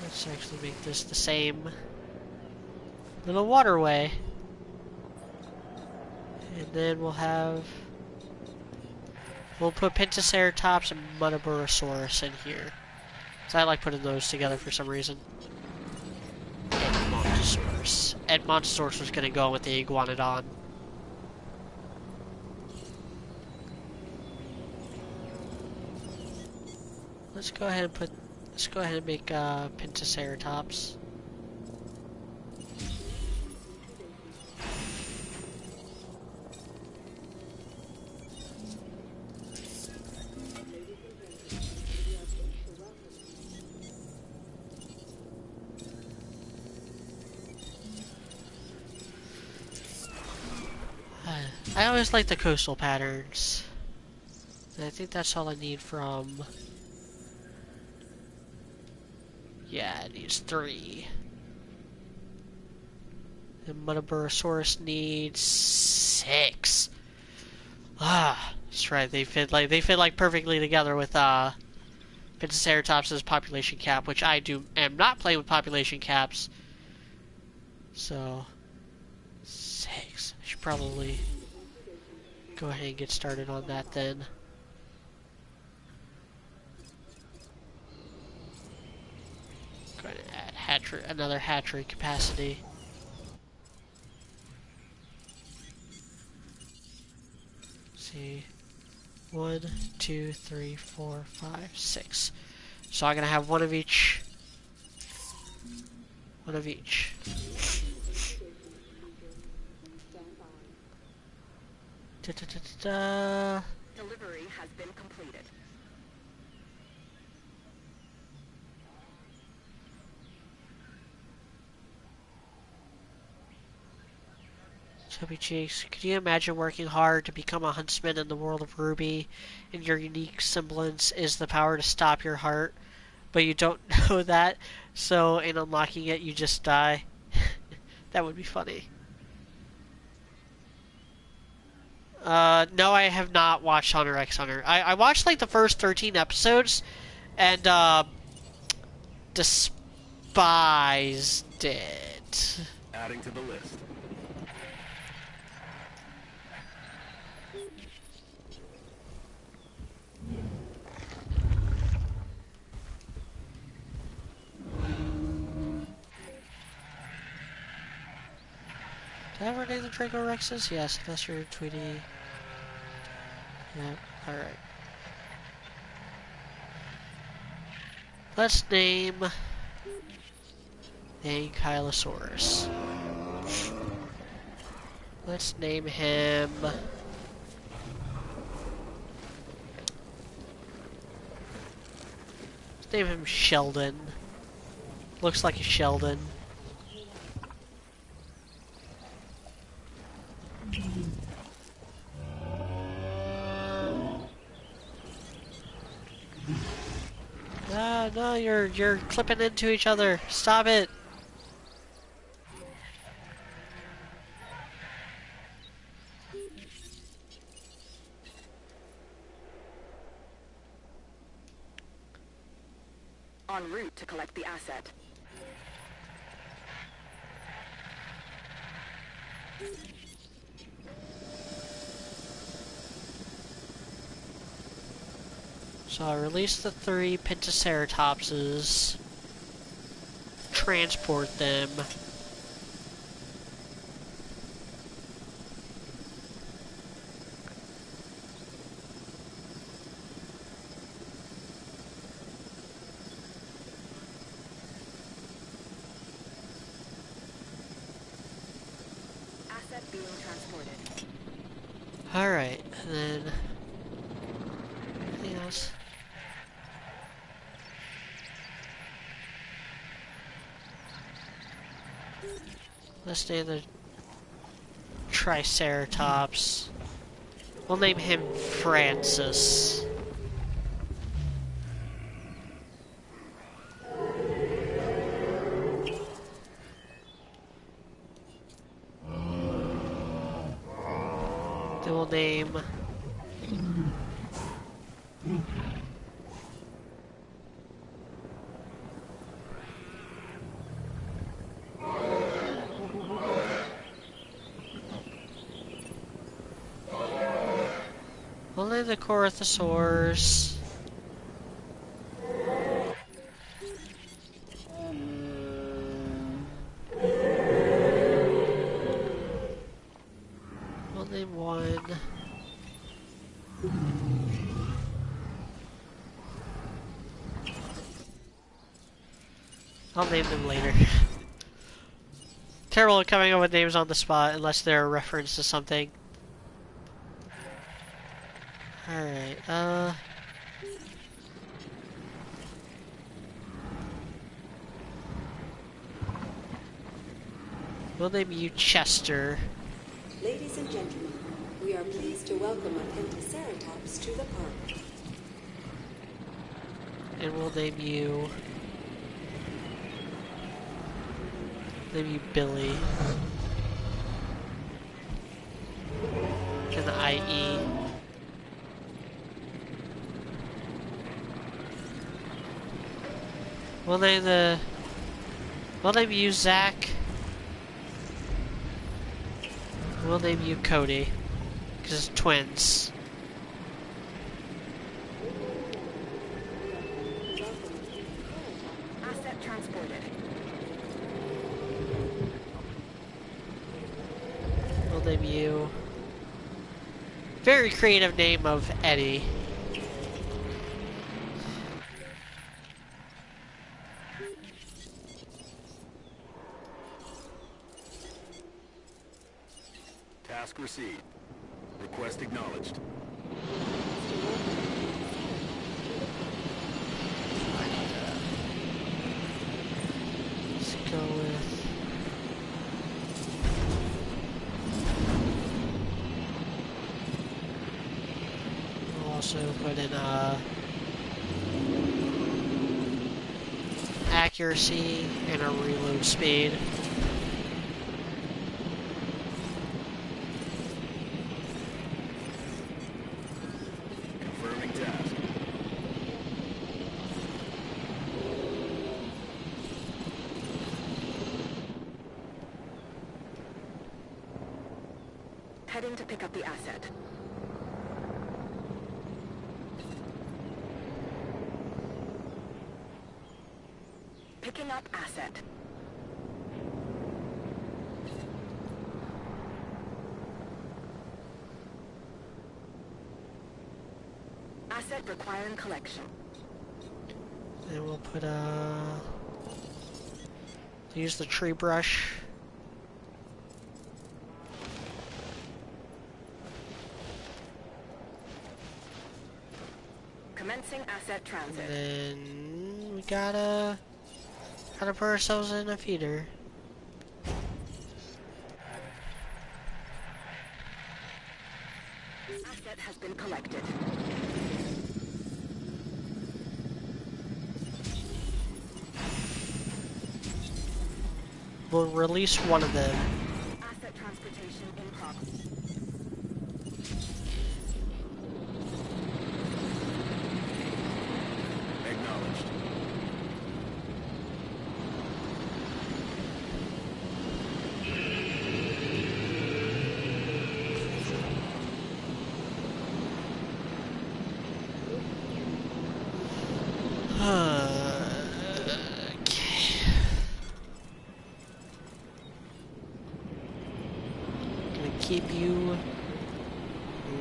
Let's actually make this the same little waterway. And then we'll put Pentaceratops and Muttaburrasaurus in here. So I like putting those together for some reason. Edmontosaurus. Edmontosaurus was gonna go with the Iguanodon. Let's go ahead and make Pentaceratops. I always like the coastal patterns. And I think that's all I need from... Yeah, it needs 3. And Muttaburrasaurus needs 6. Ah, that's right. They fit like perfectly together with Pentaceratops' population cap, which I am not playing with population caps. So 6. I should probably go ahead and get started on that then. Going to add another hatchery capacity. Let's see, 1, 2, 3, 4, 5, 6. So I'm gonna have one of each. One of each. Da, da, da, da, da. Delivery has been completed. Chubby Cheeks, could you imagine working hard to become a huntsman in the world of Ruby, and your unique semblance is the power to stop your heart, but you don't know that, so in unlocking it you just die? That would be funny. No, I have not watched Hunter x Hunter. I watched like the first 13 episodes, and despised it. Adding to the list. Did I ever name the Draco Rexes? Yes, that's your Tweety. Yeah, alright. Let's name the Ankylosaurus. Let's name him... Let's name him Sheldon. Looks like a Sheldon. Ah, no, you're clipping into each other. Stop it. En route to collect the asset. So I release the 3 Pentaceratopses. Transport them. Asset being transported. Alright, and then... anything else? Let's name the Triceratops. We'll name him Francis. Then we'll name... we'll name the Corythosaurs. We'll name one. I'll name them later. Terrible at coming up with names on the spot unless they're a reference to something. Alright, we'll name you Chester. Ladies and gentlemen, we are pleased to welcome a Pentaceratops to the park. And we'll name you... Billy. And the IE. We'll name you Zach. We'll name you Cody. Because it's twins. Asset transported. We'll name you... very creative name of Eddie. Task received. Request acknowledged. Let's go with... we'll also put in accuracy and a reload speed. Confirming task. Heading to pick up the asset. Picking up asset. Asset requiring collection. And we'll put use the tree brush. Commencing asset transit. And then we gotta Gotta put ourselves in a feeder. Asset has been collected. We'll release one of them. Asset transportation in progress. Acknowledged. Okay. Gonna keep you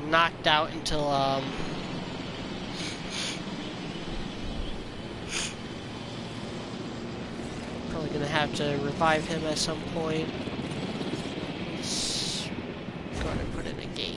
knocked out until probably gonna have to revive him at some point. Let's go ahead and put in a gate.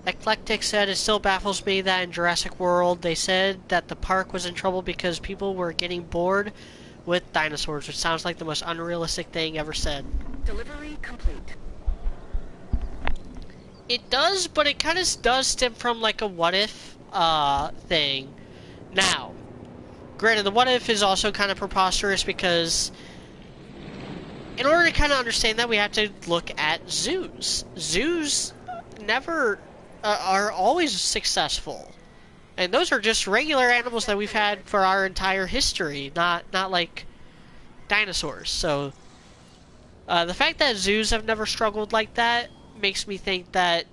Eclectic said it still baffles me that in Jurassic World they said that the park was in trouble because people were getting bored with dinosaurs, which sounds like the most unrealistic thing ever said. Delivery complete. It does, but it kind of does stem from like a what if thing. Now, granted, the what if is also kind of preposterous because in order to kind of understand that, we have to look at zoos. Zoos never are always successful, and those are just regular animals that we've had for our entire history, not like dinosaurs. So the fact that zoos have never struggled like that makes me think that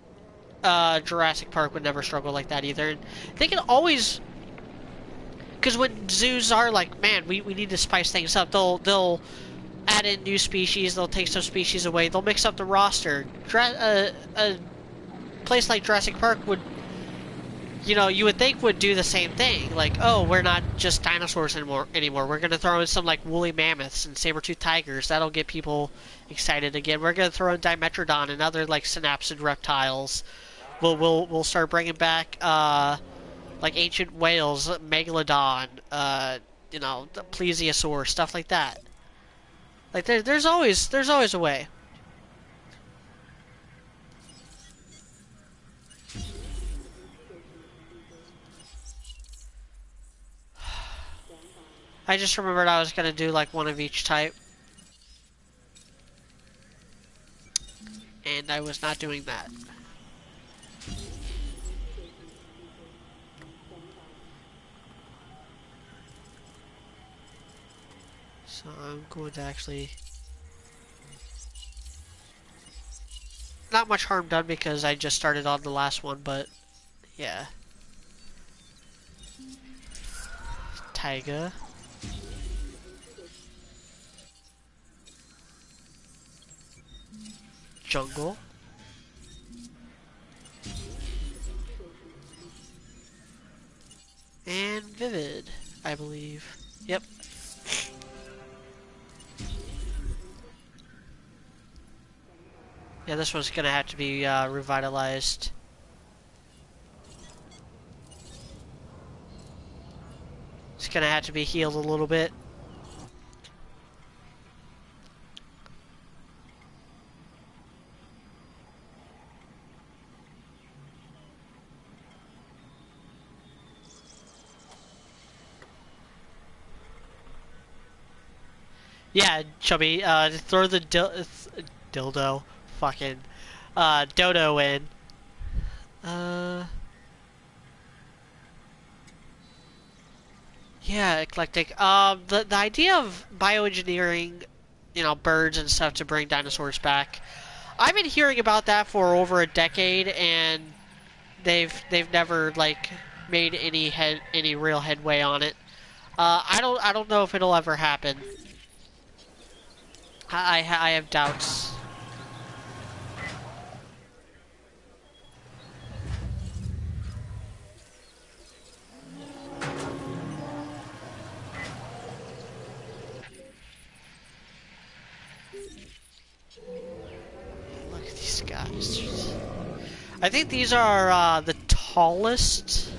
Jurassic Park would never struggle like that either. And they can always, because when zoos are like, man, we need to spice things up, they'll add in new species, they'll take some species away, they'll mix up the roster. A place like Jurassic Park would, you would think would do the same thing. Like, oh, we're not just dinosaurs anymore. We're going to throw in some, like, woolly mammoths and saber-toothed tigers. That'll get people excited again. We're going to throw in Dimetrodon and other, like, synapsid reptiles. We'll start bringing back, like, ancient whales, megalodon, the plesiosaur, stuff like that. Like, there's always a way. I just remembered I was gonna do like one of each type. And I was not doing that. So I'm going to actually... Not much harm done because I just started on the last one, but yeah. Taiga. Jungle. And Vivid, I believe. Yep. Yeah, this one's gonna have to be revitalized. It's gonna have to be healed a little bit. Yeah, Chubby, throw the dildo, fucking, dodo in. Yeah, eclectic. The idea of bioengineering, birds and stuff to bring dinosaurs back. I've been hearing about that for over a decade, and they've never, like, made any real headway on it. I don't know if it'll ever happen. I have doubts. Look at these guys. I think these are the tallest.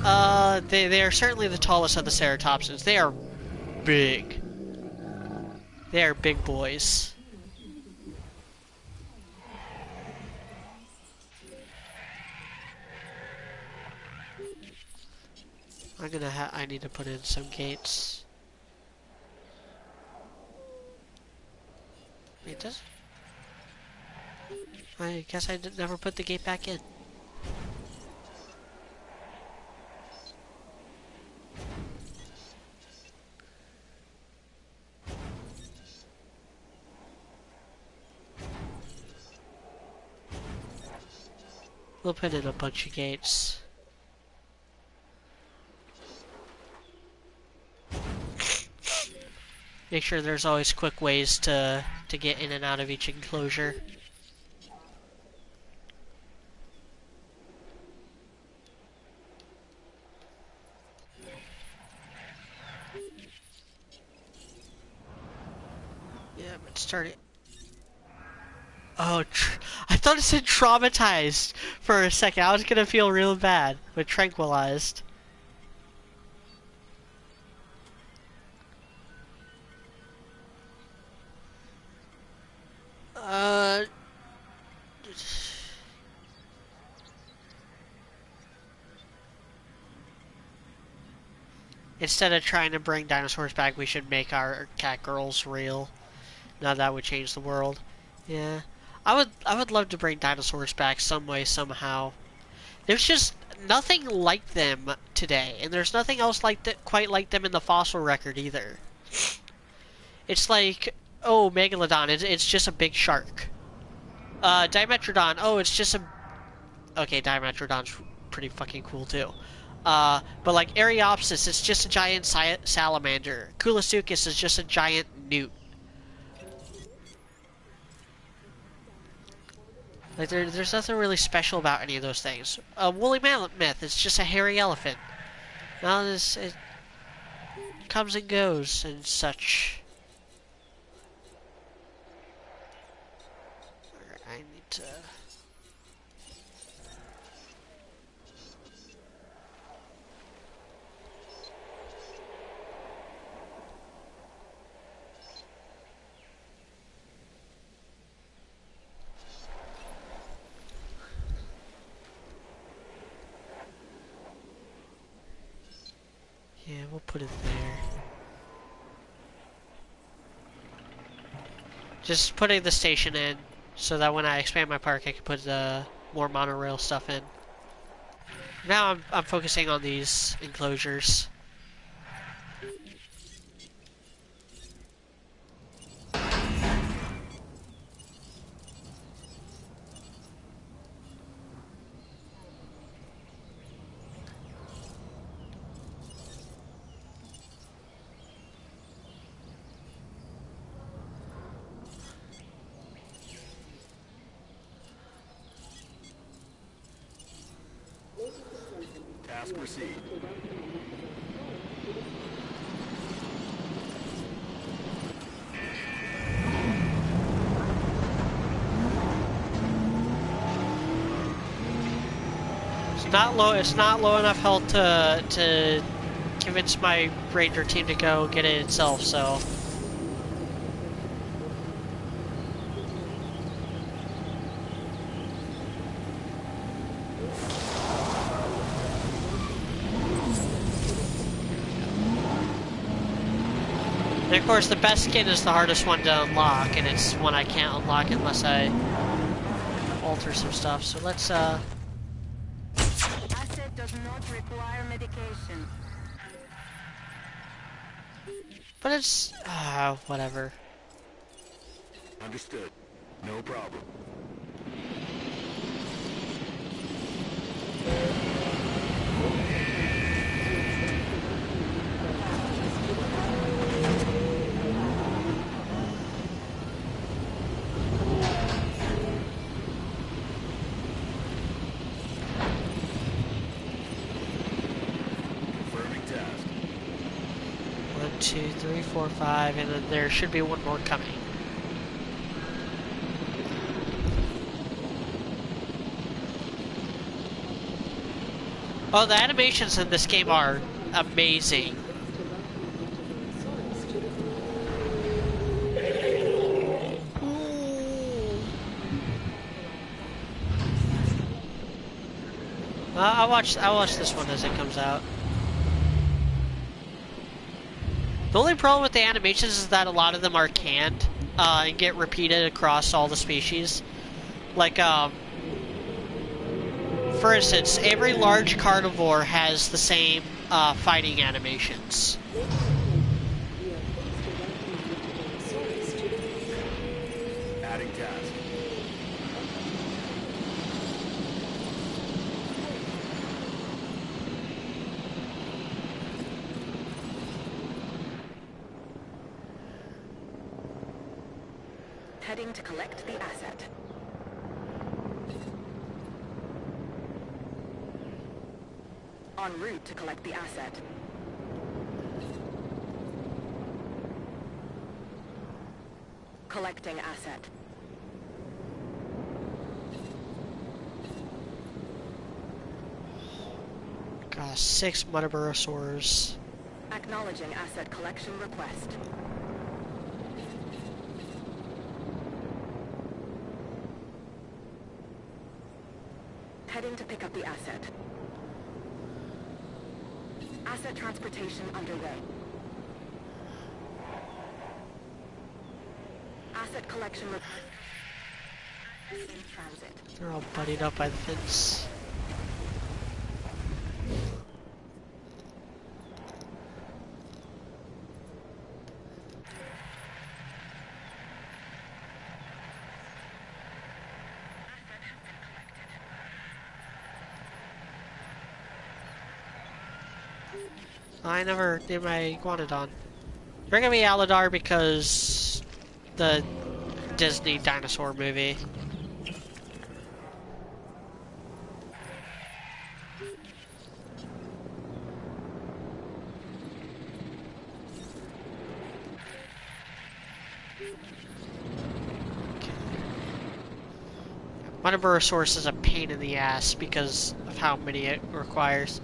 They are certainly the tallest of the ceratopsids. They are big. They are big boys. I need to put in some gates. It does. I guess I never put the gate back in. We'll put in a bunch of gates. Make sure there's always quick ways to get in and out of each enclosure. Yeah, but start it. Oh, I thought it said traumatized for a second. I was gonna feel real bad, but tranquilized. Instead of trying to bring dinosaurs back, we should make our cat girls real. Now that would change the world. Yeah. I would love to bring dinosaurs back some way, somehow. There's just nothing like them today, and there's nothing else quite like them in the fossil record either. It's like, oh, Megalodon, it's just a big shark. Dimetrodon, oh, it's just a... Okay, Dimetrodon's pretty fucking cool too. But like Areopsis, it's just a giant salamander. Koolasuchus is just a giant newt. Like there's nothing really special about any of those things. Woolly mammoth, it's just a hairy elephant. Now it comes and goes and such. I need to... Yeah, we'll put it there. Just putting the station in so that when I expand my park I can put more monorail stuff in. Now I'm focusing on these enclosures. Task received. It's not low enough health to convince my ranger team to go get it itself, so... And of course, the best skin is the hardest one to unlock, and it's one I can't unlock unless I alter some stuff. So let's, Asset does not require medication. But it's... whatever. Understood. No problem. 2, 3, 4, 5, and then there should be one more coming. Oh, the animations in this game are amazing. I'll watch this one as it comes out. The only problem with the animations is that a lot of them are canned and get repeated across all the species. Like, for instance, every large carnivore has the same fighting animations. Adding task. Heading to collect the asset. En route to collect the asset. Collecting asset. Gosh, 6 Metaburosaurs. Acknowledging asset collection request. Heading to pick up the asset. Asset transportation underway. Asset collection in transit. They're all buddied up by the fence. I never did my Iguanodon. They're gonna be Aladar because the Disney dinosaur movie. Metaburosaurus is a pain in the ass because of how many it requires.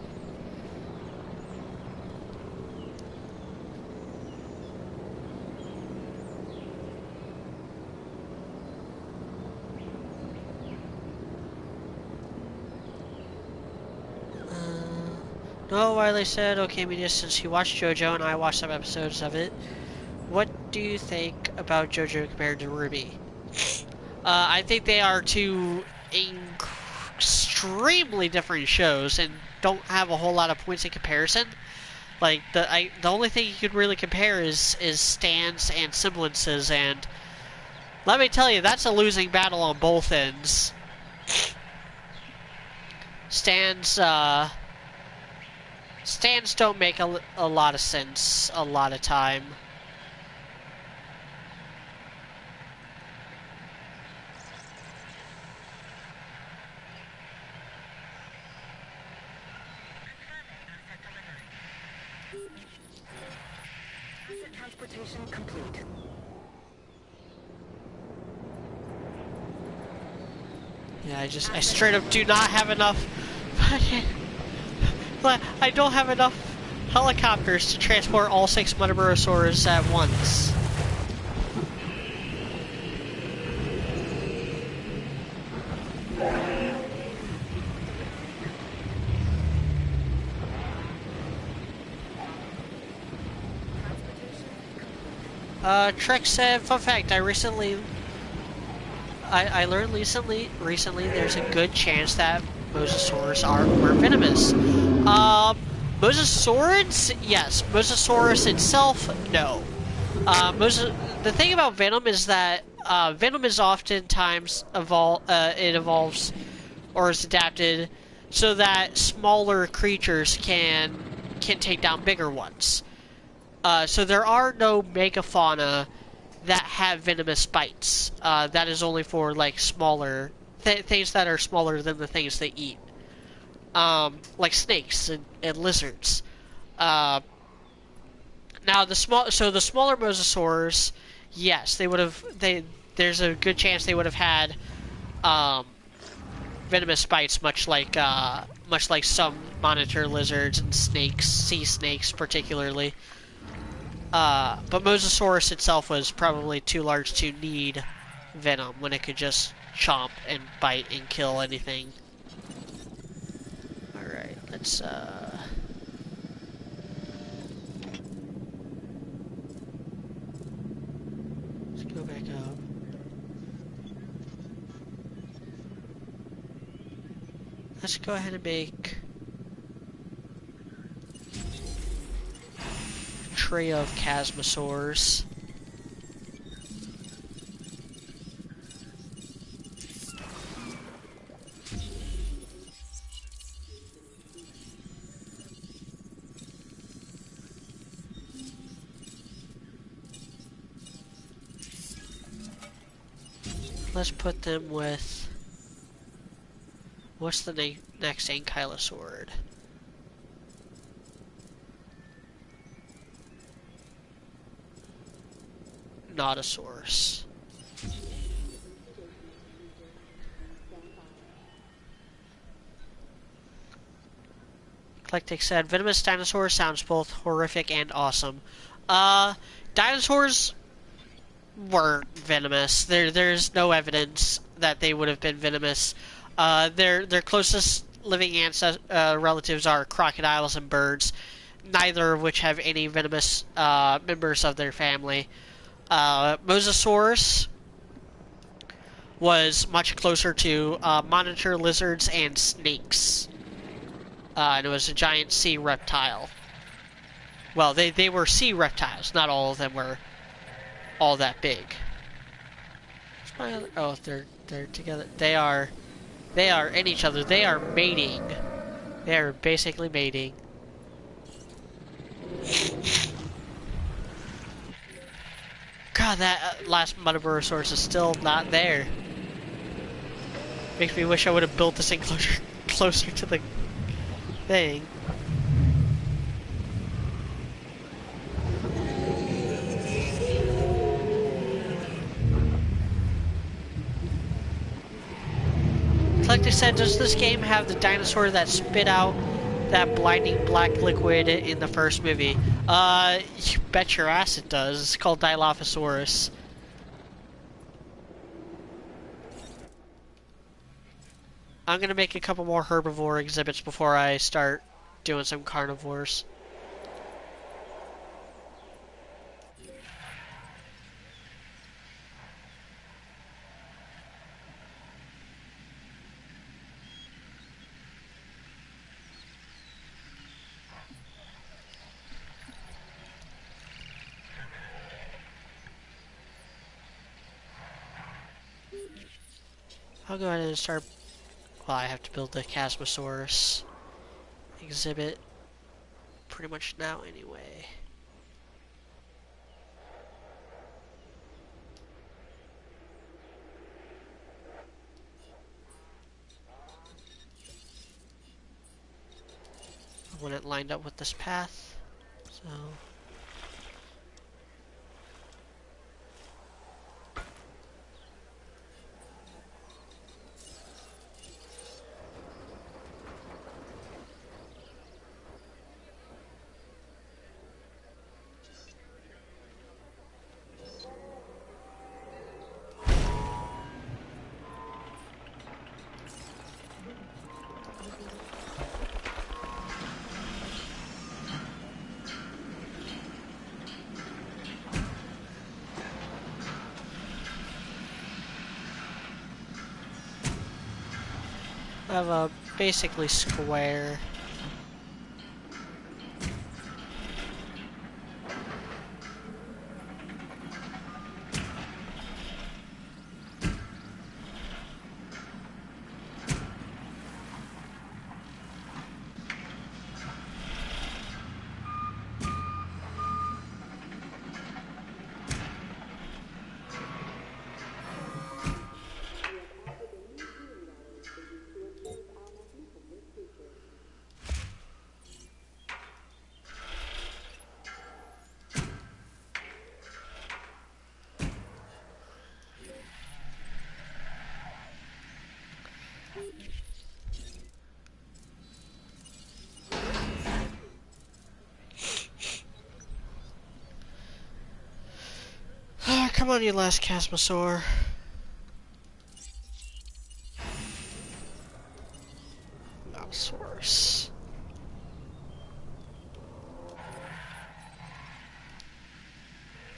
No, Wiley said, okay, media, since you watched JoJo and I watched some episodes of it, what do you think about JoJo compared to Ruby? I think they are two extremely different shows and don't have a whole lot of points in comparison. Like, the only thing you could really compare is stands and semblances, and let me tell you, that's a losing battle on both ends. Stands don't make a lot of sense a lot of time. Asset transportation complete. Yeah, I straight up do not have enough. I don't have enough helicopters to transport all 6 Metaburosaurs at once. Trek said, fun fact, I learned recently there's a good chance that Mosasaurs were venomous. Mosasaurids, yes. Mosasaurus itself, no. The thing about venom is that venom is oftentimes it evolves or is adapted so that smaller creatures can take down bigger ones. So there are no megafauna that have venomous bites. That is only for like smaller things that are smaller than the things they eat, like snakes and lizards. Now the smaller mosasaurs, yes, they would have. There's a good chance they would have had um, venomous bites, much like some monitor lizards and snakes, sea snakes particularly. But Mosasaurus itself was probably too large to need venom when it could just chomp and bite and kill anything. Alright, let's go back up. Let's go ahead and make a tray of Chasmosaurs. Let's put them with... What's the next Ankylosaurid? Nodosaurus. Eclectic said, venomous dinosaur sounds both horrific and awesome. Dinosaurs weren't venomous. There's no evidence that they would have been venomous. Their closest living relatives are crocodiles and birds, neither of which have any venomous members of their family. Mosasaurus was much closer to monitor lizards and snakes. And it was a giant sea reptile. Well, they were sea reptiles. Not all of them were all that big. Oh, they're together. They are in each other. They are mating. They are basically mating. God, that last Metaburosaurus is still not there. Makes me wish I would have built this enclosure closer to the thing. Like they said, does this game have the dinosaur that spit out that blinding black liquid in the first movie? You bet your ass it does. It's called Dilophosaurus. I'm gonna make a couple more herbivore exhibits before I start doing some carnivores. I'll go ahead and start. Well, I have to build the Chasmosaurus exhibit pretty much now anyway. I want it lined up with this path, so... I have a basically square. Come on, you last Chasmosaur. Allosaurus.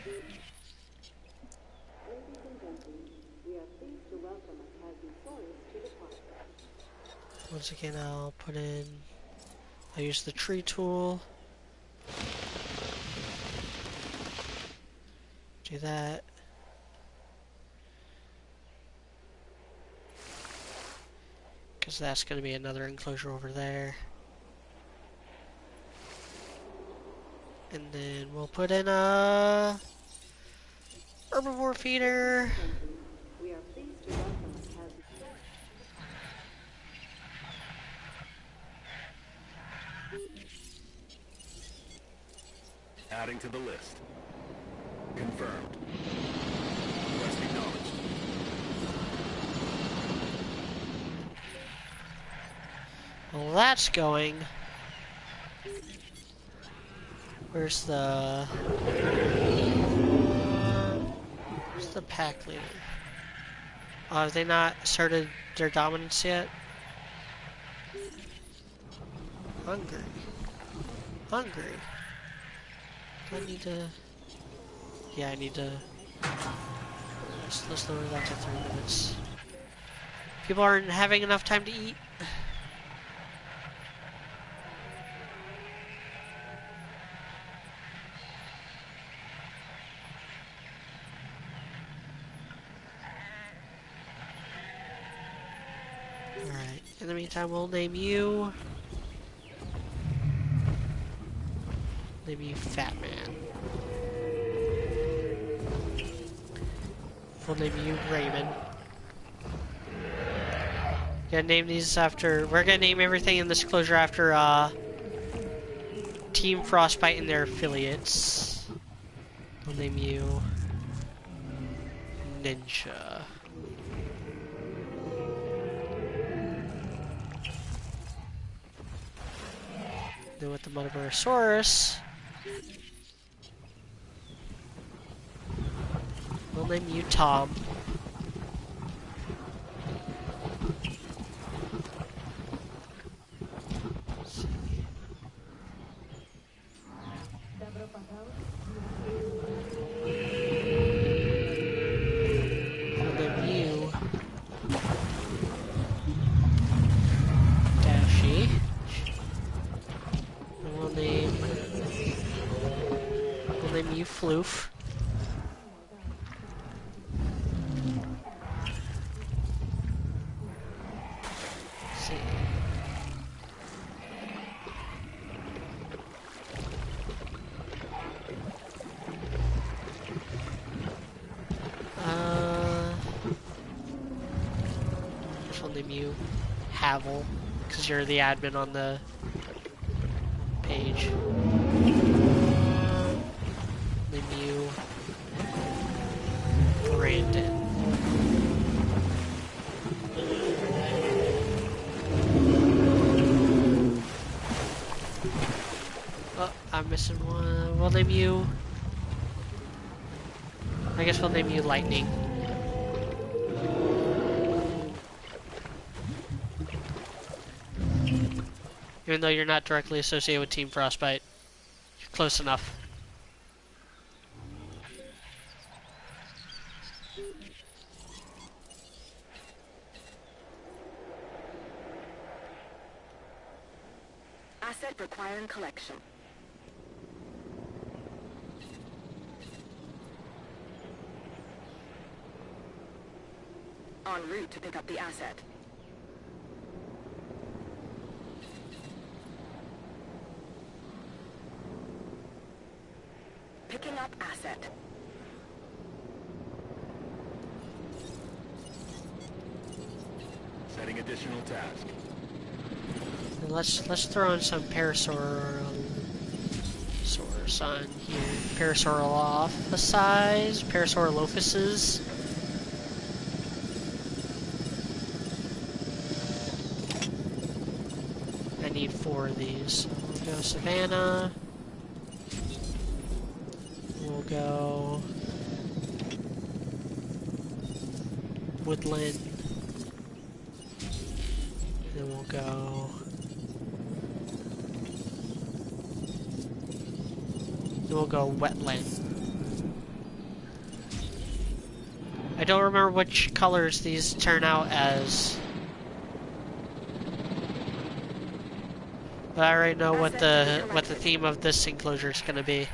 Ladies and gentlemen, we are pleased to welcome a Chasmosaurus to the park. Once again, I'll use the tree tool. Do that. Because that's going to be another enclosure over there. And then we'll put in a herbivore feeder. We are pleased to welcome a Chasmosaurus. Adding to the list. Confirmed. Request acknowledged. Well, that's going. Where's the pack leader? Have they not started their dominance yet? Hungry. Do I need to? Yeah, I need to. Let's lower that to 3 minutes. People aren't having enough time to eat. Alright, in the meantime, we'll name you Fat Man. We'll name you Raymond. Gonna name these after. We're gonna name everything in this closure after Team Frostbite and their affiliates. We'll name you Ninja. Then with the Motosaurus, we'll name you Tom. We'll name you Dashi. And we'll name you Floof. We'll name you Havel, because you're the admin on the page. Name you Brandon. Oh, I'm missing one. We'll name you... I guess we'll name you Lightning. Even though you're not directly associated with Team Frostbite. You're close enough. Asset requiring collection. En route to pick up the asset. Picking up asset. Setting additional task. And let's throw in some Parasaurus on here. Parasaurolophus, Parasaurolophuses. I need 4 of these. So we'll go Savannah. We'll go woodland. Then we'll go. Then we'll go wetland. I don't remember which colors these turn out as. But I already know what the theme of this enclosure is going to be.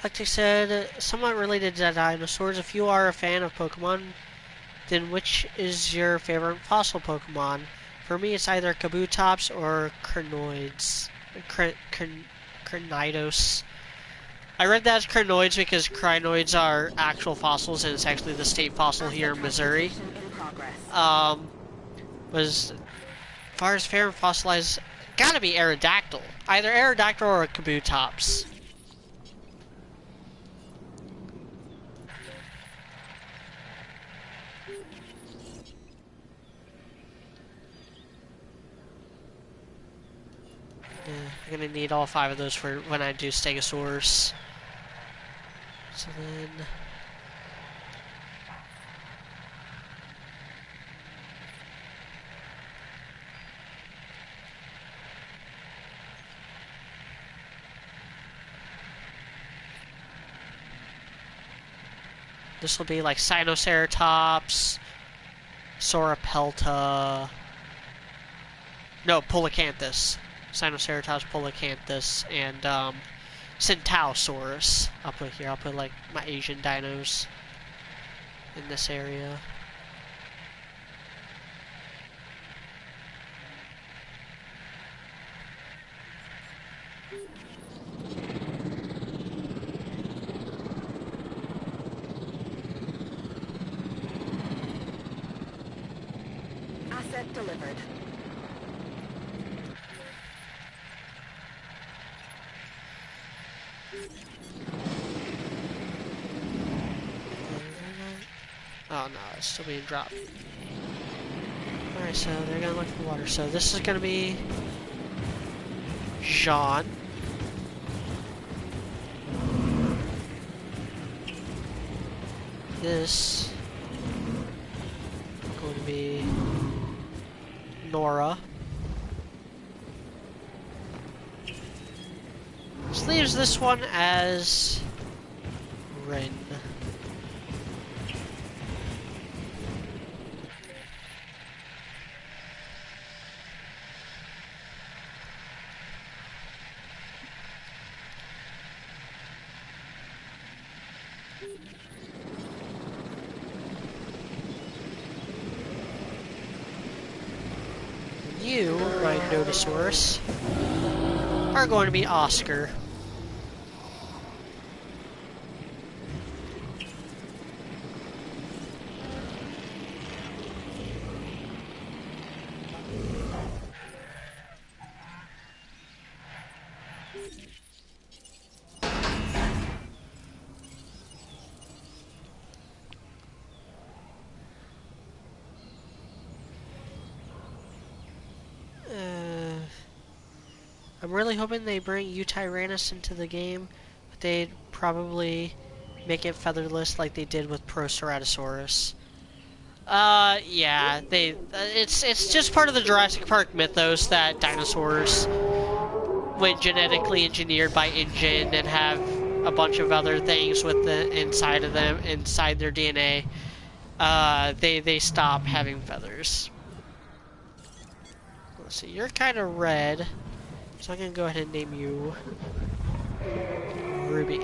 Like I said, somewhat related to dinosaurs, if you are a fan of Pokemon, then which is your favorite fossil Pokemon? For me, it's either Kabutops or Crinoids. Crinidos. I read that as Crinoids because crinoids are actual fossils, and it's actually the state fossil here in Missouri. As far as favorite fossilized, gotta be Aerodactyl. Either Aerodactyl or Kabutops. I'm gonna need all 5 of those for when I do Stegosaurus. So then... this will be like Sinoceratops, Sauropelta... No, Polacanthus. Sinoceratops, Polacanthus, and Centaurosaurus. I'll put here. I'll put like my Asian dinos in this area. Asset delivered. Oh no, it's still being dropped. Alright, so they're gonna look for water. So this is gonna be Jean. This is going to be Nora. This leaves this one as Rin. You, my Nodosaurus, are going to be Oscar. I'm really hoping they bring Utyrannus into the game, but they'd probably make it featherless like they did with Proceratosaurus. Yeah, it's just part of the Jurassic Park mythos that dinosaurs went genetically engineered by InGen and have a bunch of other things with the inside of them, inside their DNA. They stop having feathers. Let's see, you're kind of red. So I'm gonna go ahead and name you Ruby.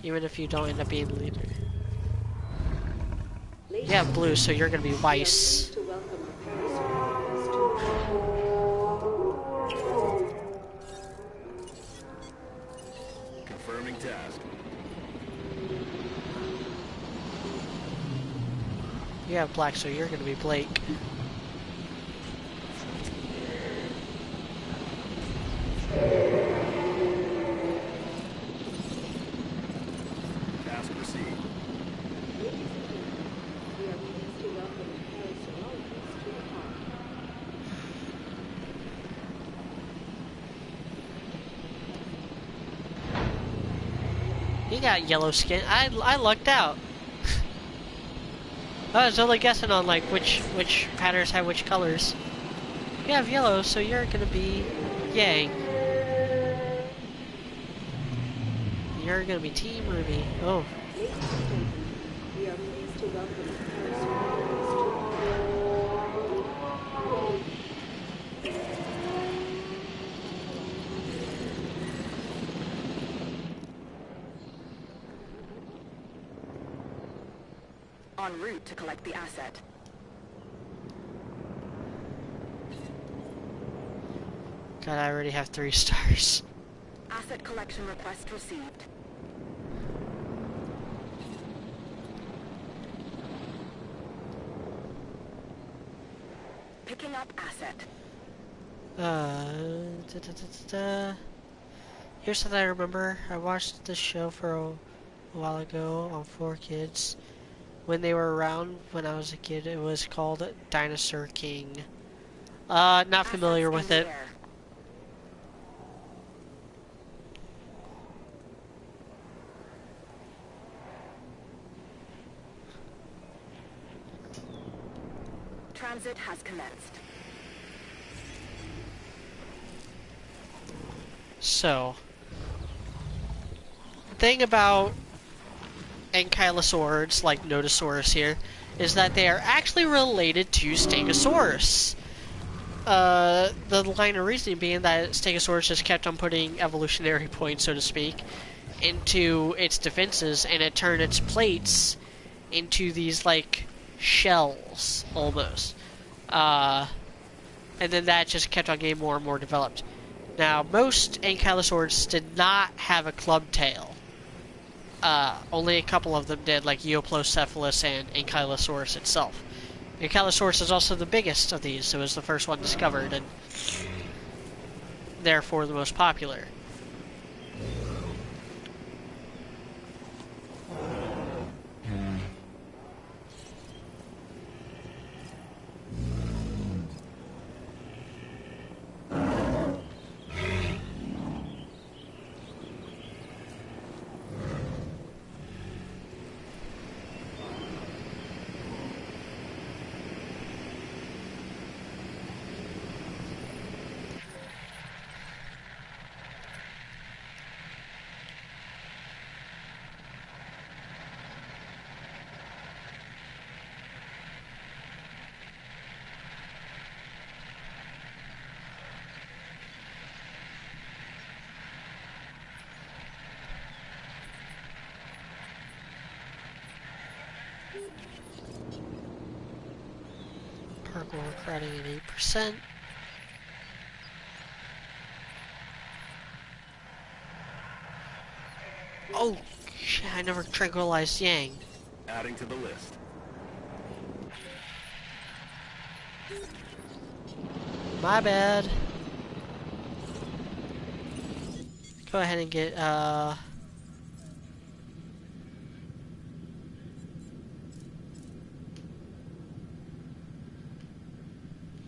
Even if you don't end up being the leader. You have blue, so you're gonna be Weiss. Confirming task. You have black, so you're gonna be Blake. Task received. You got yellow skin. I lucked out. I was only guessing on like which patterns have which colors. You have yellow, so you're gonna be Yang. You're gonna be Team Ruby. Oh. Ladies and gentlemen, we are pleased to welcome Paris En route to collect the asset. God, I already have 3 stars. Asset collection request received. Picking up asset. Da, da, da, da, da. Here's something I remember. I watched this show for a while ago on 4Kids. When they were around when I was a kid, it was called Dinosaur King. Not familiar Assets with in it. the air. Transit has commenced. So, the thing about ankylosaurs, like Nodosaurus here, is that they are actually related to Stegosaurus. The line of reasoning being that Stegosaurus just kept on putting evolutionary points, so to speak, into its defenses, and it turned its plates into these, like, shells, almost. And then that just kept on getting more and more developed. Now, most ankylosaurs did not have a club tail. Only a couple of them did, like Eoplocephalus and Ankylosaurus itself. Ankylosaurus is also the biggest of these. It was the first one discovered, and therefore the most popular. Purple crowding at 8%. Oh, shit, I never tranquilized Yang. Adding to the list. My bad. Go ahead and get, go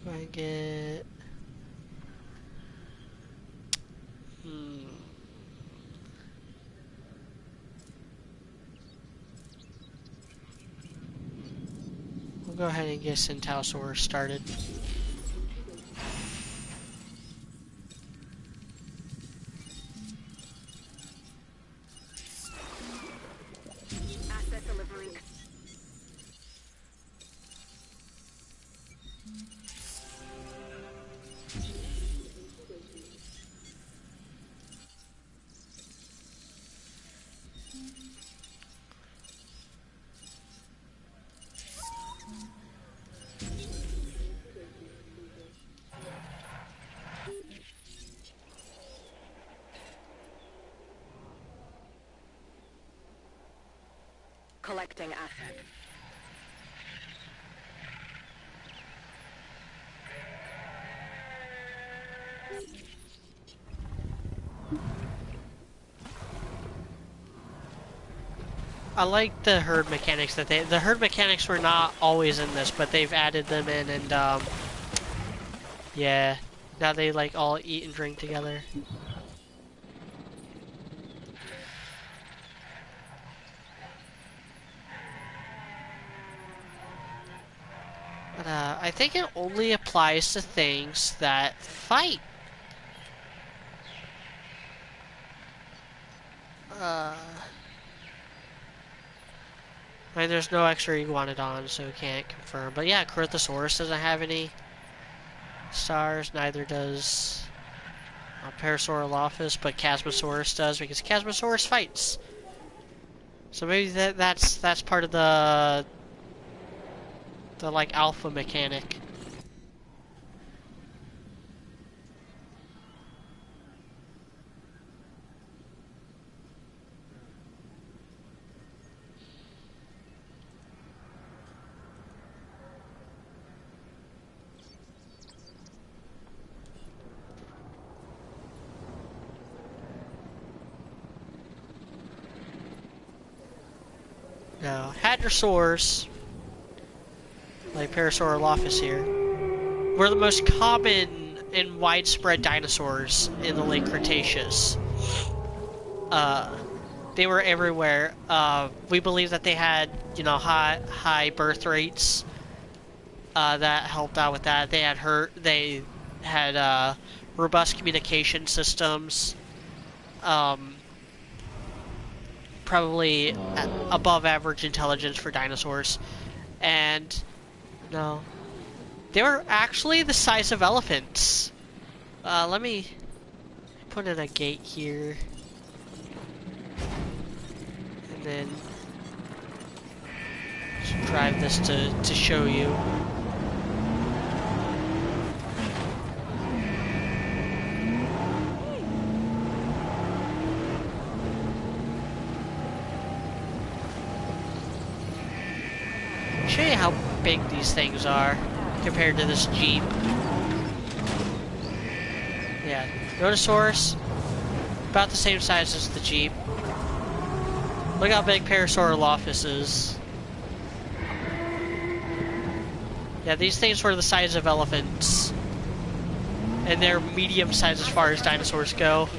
ahead and get... We'll go ahead and get Centausaurus started. Asset delivery. Collecting asset. I like the herd mechanics that the herd mechanics were not always in this, but they've added them in, and yeah, now they like all eat and drink together. But I think it only applies to things that fight. I mean, there's no extra iguanodon, so we can't confirm. But yeah, Corythosaurus doesn't have any stars. Neither does Parasaurolophus, but Chasmosaurus does because Chasmosaurus fights. So maybe that's part of the like alpha mechanic. Now, hadrosaurs, like Parasaurolophus here, were the most common and widespread dinosaurs in the late Cretaceous. They were everywhere. We believe that they had, high birth rates. That helped out with that. They had robust communication systems. Probably above average intelligence for dinosaurs. And, no. They were actually the size of elephants. Let me put in a gate here. And then just drive this to show you. Show you how big these things are compared to this Jeep. Yeah, Notosaurus, about the same size as the Jeep. Look how big Parasaurolophus is. Yeah, these things were the size of elephants. And they're medium size as far as dinosaurs go.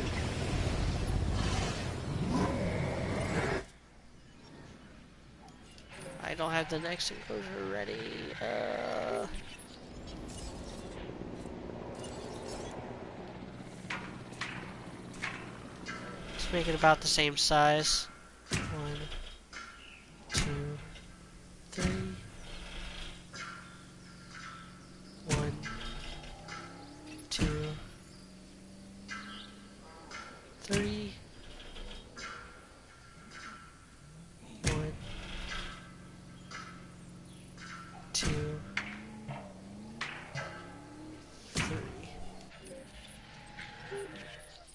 I don't have the next enclosure ready. Let's make it about the same size. 1, 2, 3. 1, 2, 3. 1, 2, 3.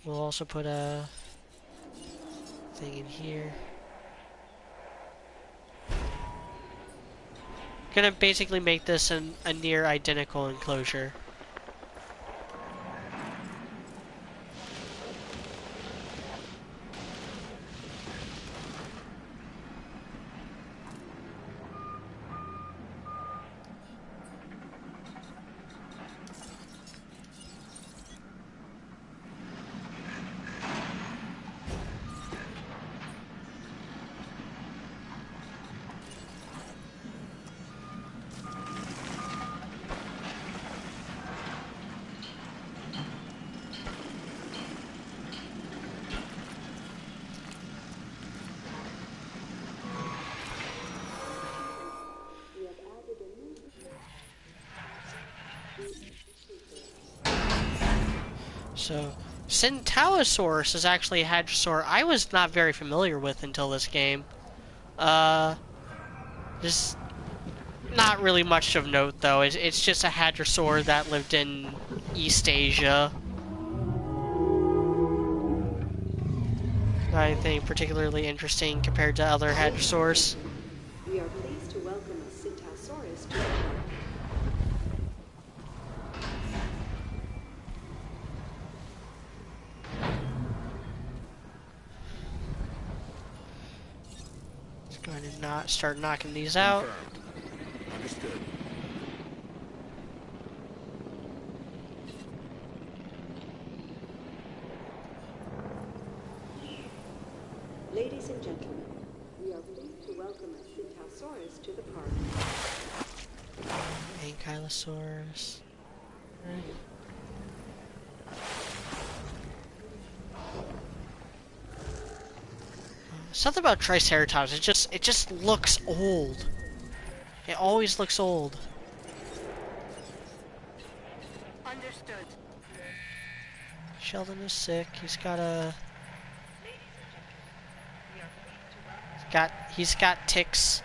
We'll also put a thing in here. Gonna basically make this a near identical enclosure. So, Centaurosaurus is actually a hadrosaur I was not very familiar with until this game. Just not really much of note though. It's just a hadrosaur that lived in East Asia. Not anything particularly interesting compared to other hadrosaurs. We are pleased to welcome a Centaurosaurus to the park. Go ahead and start knocking these out. Confirmed. Understood. Ladies and gentlemen, we are pleased to welcome a Centaurosaurus to the park. Ankylosaurus. Right. Something about Triceratops, it just looks old. It always looks old. Understood. Sheldon is sick. He's got ticks.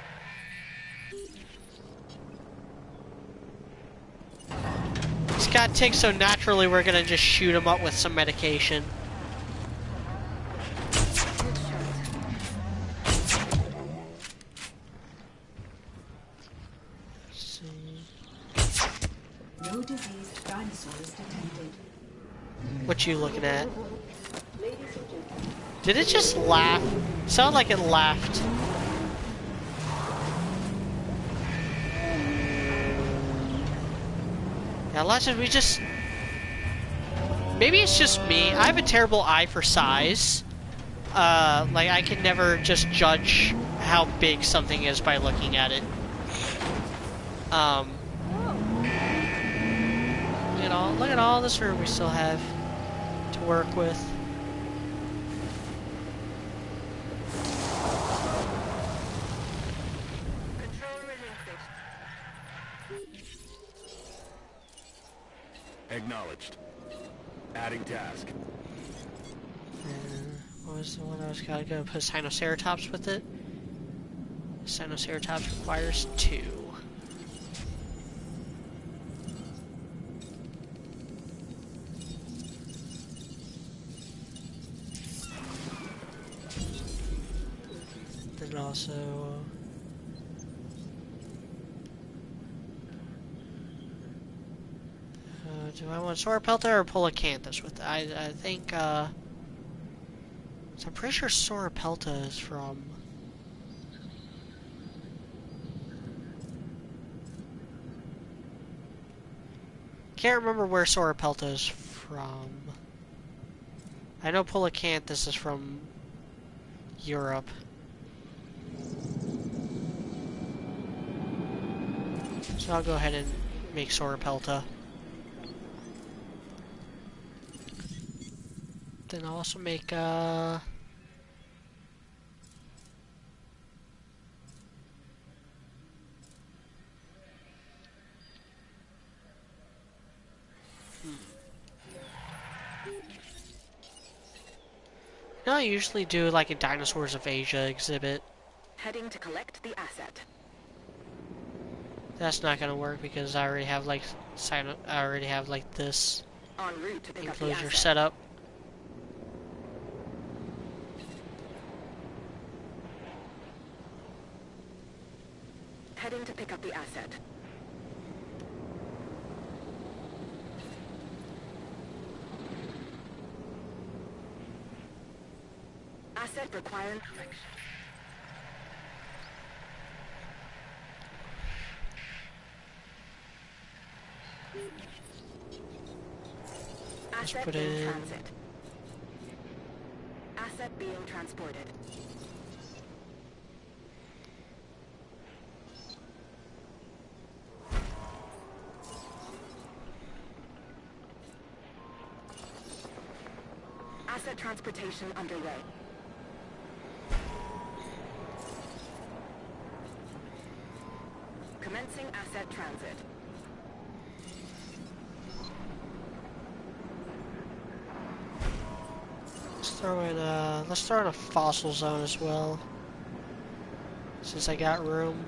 He's got ticks, so naturally we're gonna just shoot him up with some medication. No diseased dinosaurs detected. What you looking at? Ladies and gentlemen, Did it just laugh? Sounded like it laughed. Yeah, lots of we just. Maybe it's just me. I have a terrible eye for size. Like I can never just judge how big something is by looking at it. Look at all this room we still have to work with. Control relinquished. Acknowledged. Adding task. And what was the one I was gonna put Sinoceratops with it? Sinoceratops requires 2. Then also do I want Sauropelta or Polacanthus with it? I think so I'm pretty sure Sauropelta is from can't remember where Sauropelta is from. I know Polacanthus is from Europe. So I'll go ahead and make Sauropelta. Then I'll also make I usually do like a Dinosaurs of Asia exhibit. Heading to collect the asset. That's not gonna work because I already have like this En route to pick up the enclosure asset. set up. Heading to pick up the asset. Asset requiring correction. Asset put in in- transit. Asset being transported. Asset transportation underway. Commencing asset transit. Let's throw in a fossil zone as well. Since I got room.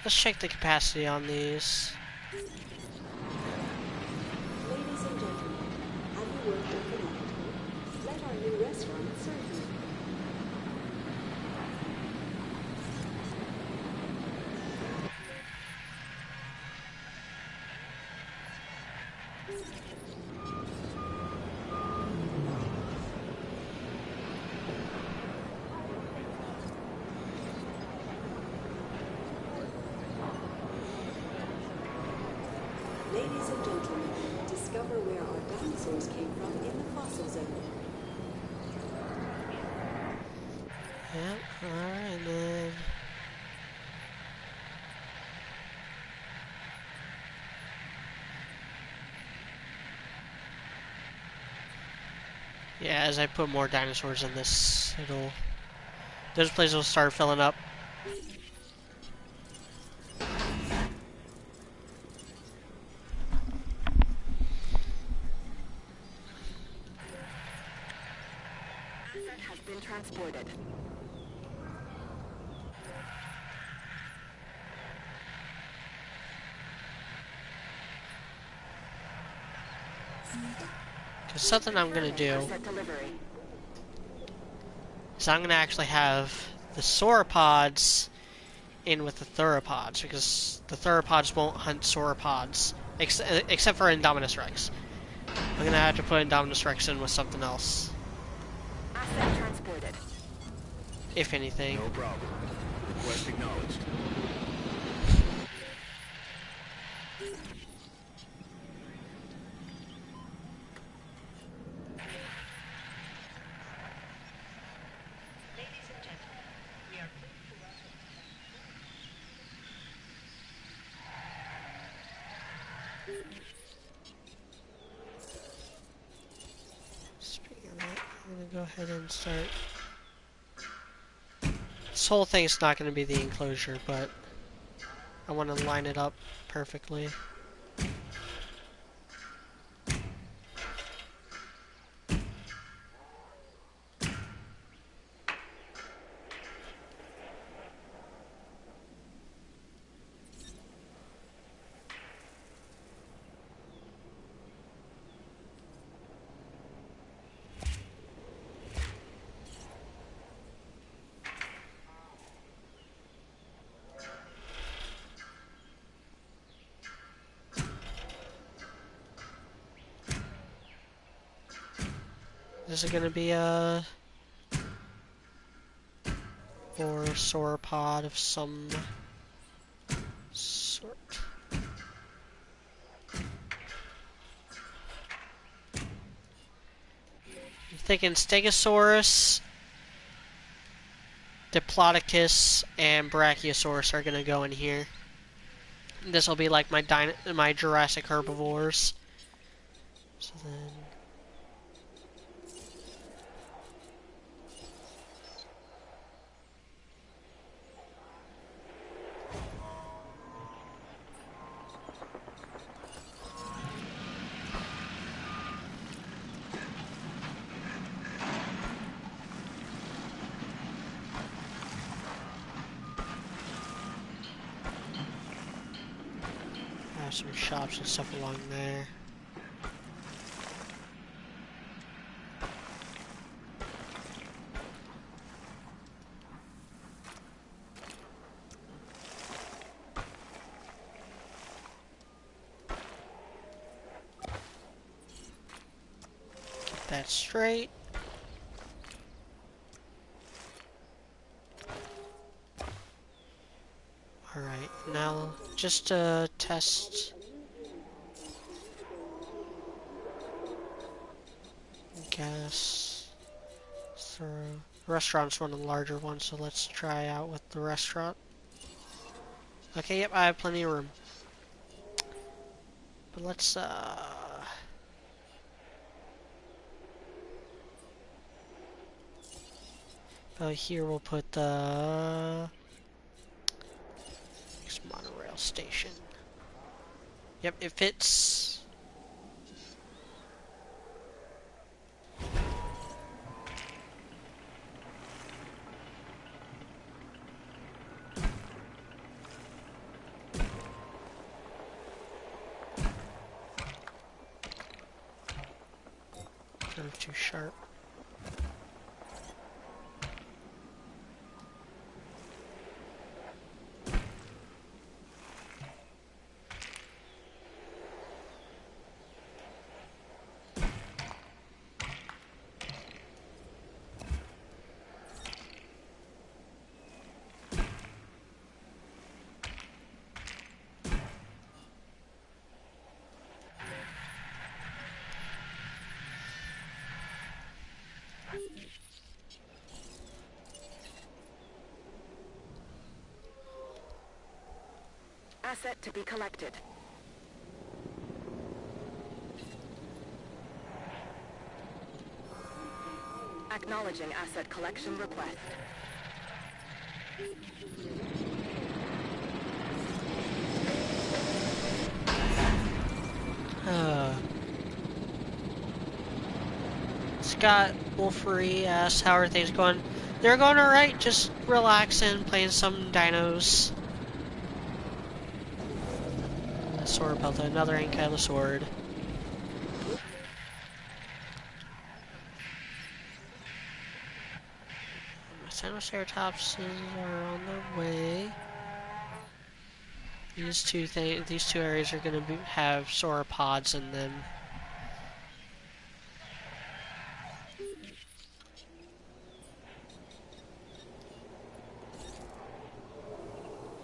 Let's check the capacity on these. ladies and gentlemen, have you worked on the night? Let our new restaurant serve you. capsule zone. Yep, alright, and then... Yeah, as I put more dinosaurs in this, those places will start filling up. Asset has been transported. Because something I'm going to do Asset delivery. is I'm going to actually have the sauropods in with the theropods, because the theropods won't hunt sauropods, except for Indominus Rex. I'm going to have to put Indominus Rex in with something else, Asset transported. if anything. No problem. Request acknowledged. Speaking of that, I'm going to go ahead and start. This whole thing's not going to be the enclosure, but I want to line it up perfectly. This is going to be a or sauropod of some sort. I'm thinking Stegosaurus, Diplodocus, and Brachiosaurus are going to go in here. This will be like my Jurassic herbivores. So then... some shops and stuff along there. Get that straight. Alright, now just to test. Gas. So, restaurant's one of the larger ones, so let's try out with the restaurant. Okay, yep, I have plenty of room. But let's, here we'll put the next monorail station. Yep, it fits. Kind of too sharp. asset to be collected. Acknowledging asset collection request. Scott Wolfery asks, how are things going? They're going alright, just relaxing, playing some dinos. A sword belt, another ankylosaurid. My Sinoceratops are on their way. These two areas are going to have sauropods in them.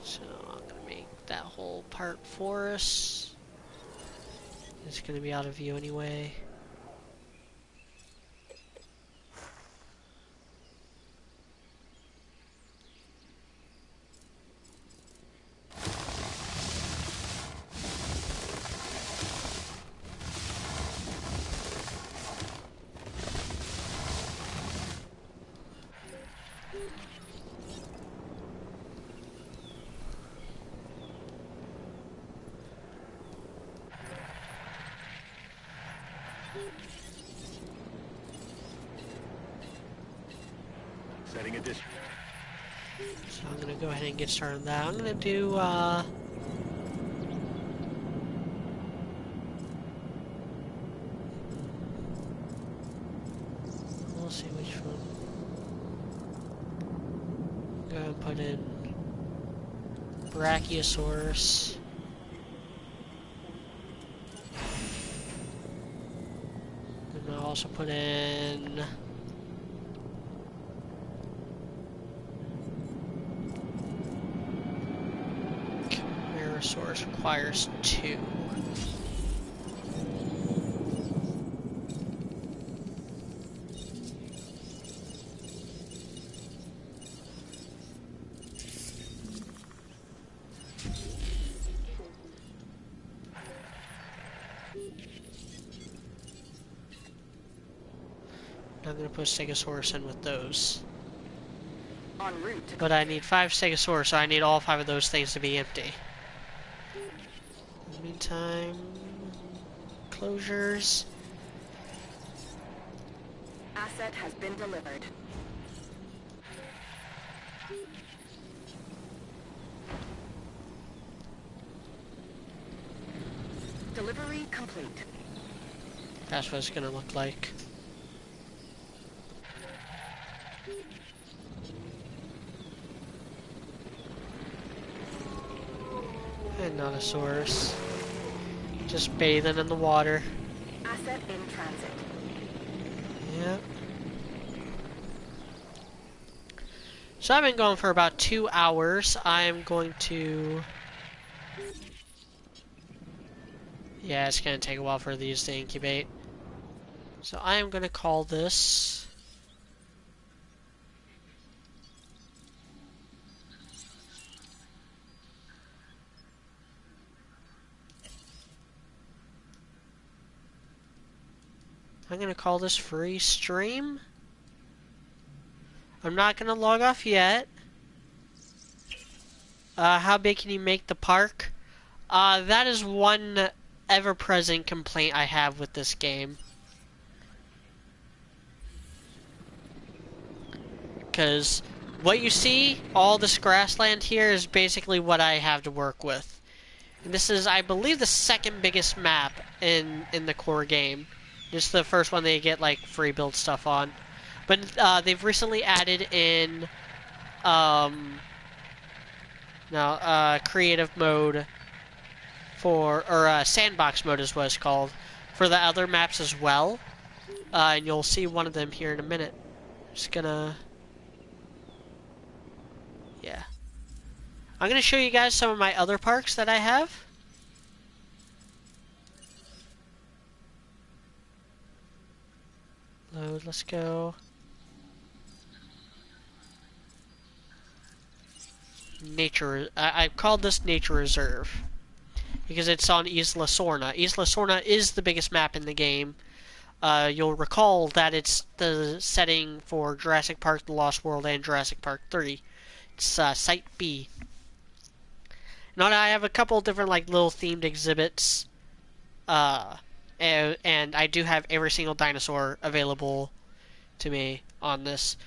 So I'm going to make that whole part for us. It's going to be out of view anyway. Setting a dis. So I'm going to go ahead and get started on that. I'm going to do, we'll see which one. Go ahead and put in Brachiosaurus. And I'll also put in Camarasaurus requires 2. I'm going to put Stegosaurus in with those. En route to But I need 5 Stegosaurus, so I need all 5 of those things to be empty. In the meantime, closures. asset has been delivered. Delivery complete. That's what it's going to look like. And Notosaurus. Just bathing in the water. Asset in transit. Yep. So I've been going for about 2 hours. I'm going to... Yeah, it's going to take a while for these to incubate. So I am going to call this... I'm going to call this free stream. I'm not going to log off yet. How big can you make the park? That is one ever-present complaint I have with this game. Because what you see, all this grassland here, is basically what I have to work with. And this is, I believe, the second biggest map in the core game. Just the first one they get like free build stuff on. But they've recently added in creative mode for, or sandbox mode is what it's called, for the other maps as well. And you'll see one of them here in a minute. Just gonna... Yeah. I'm gonna show you guys some of my other parks that I have. Load, let's go. nature. I called this nature reserve because it's on Isla Sorna. Isla Sorna is the biggest map in the game. You'll recall that it's the setting for Jurassic Park: The Lost World and Jurassic Park 3. It's Site B. Now I have a couple different like little themed exhibits, and I do have every single dinosaur available to me on this.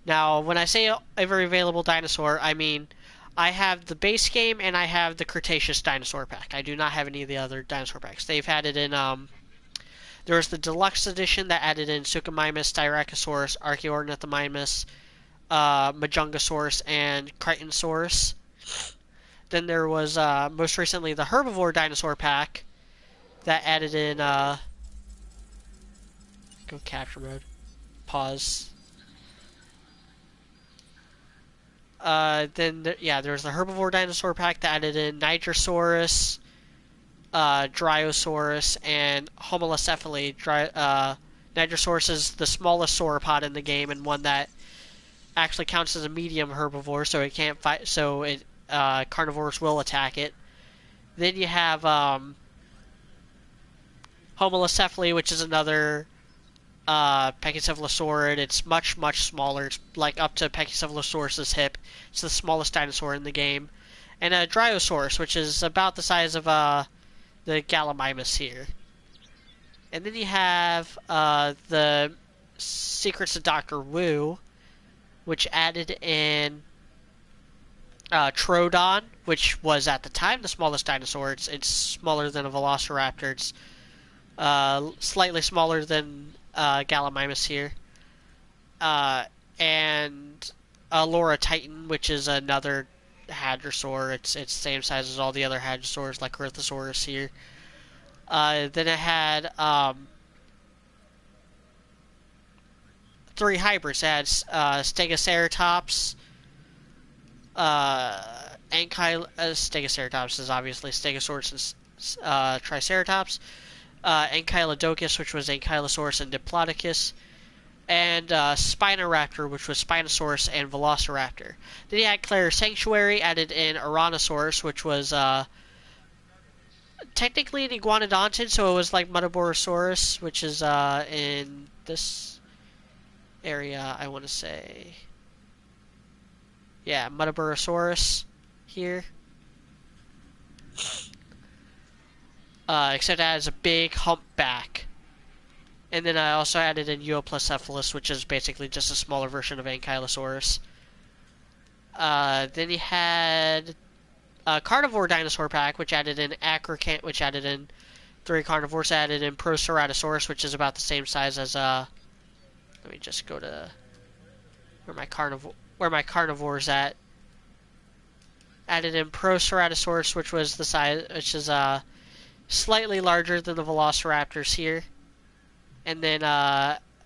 Now, when I say every available dinosaur, I mean I have the base game and I have the Cretaceous dinosaur pack. I do not have any of the other dinosaur packs. They've added in there was the deluxe edition that added in Suchomimus, Styracosaurus, Archaeornithomimus, Majungasaurus, and Crichtonsaurus. Then there was most recently the herbivore dinosaur pack that added in go capture mode. Pause. Then there was the herbivore dinosaur pack that added in Nigersaurus, Dryosaurus, and Homalocephale. Nigersaurus is the smallest sauropod in the game and one that actually counts as a medium herbivore, so it can't fight. So it carnivores will attack it. Then you have Homalocephale, which is another Pachycephalosaurid. It's much smaller. It's like up to Pachycephalosaurus's hip. It's the smallest dinosaur in the game. And Dryosaurus, which is about the size of the Gallimimus here. And then you have the Secrets of Dr. Wu, which added in Troodon, which was at the time the smallest dinosaur. It's smaller than a Velociraptor. It's slightly smaller than Gallimimus here. And Laura Titan, which is another hadrosaur. It's the same size as all the other hadrosaurs, like Orthosaurus here. Then it had 3 hybrids. It had Stegoceratops, Stegoceratops is obviously Stegosaurus and Triceratops, Ankylodocus, which was Ankylosaurus and Diplodocus, and Spinoraptor, which was Spinosaurus and Velociraptor. Then you had Claire Sanctuary, added in Ouranosaurus, which was technically an iguanodontid, so it was like Mutaborosaurus, which is in this area, I want to say. Yeah, Mutaborosaurus here. Except it has a big humpback. And then I also added in Euoplocephalus, which is basically just a smaller version of Ankylosaurus. Then you had a carnivore dinosaur pack, which added in Acrocant, which added in 3 carnivores. Added in Proceratosaurus, which is about the same size as let me just go to where my carnivore's at. Added in Proceratosaurus, which was the size, which is slightly larger than the Velociraptors here. And then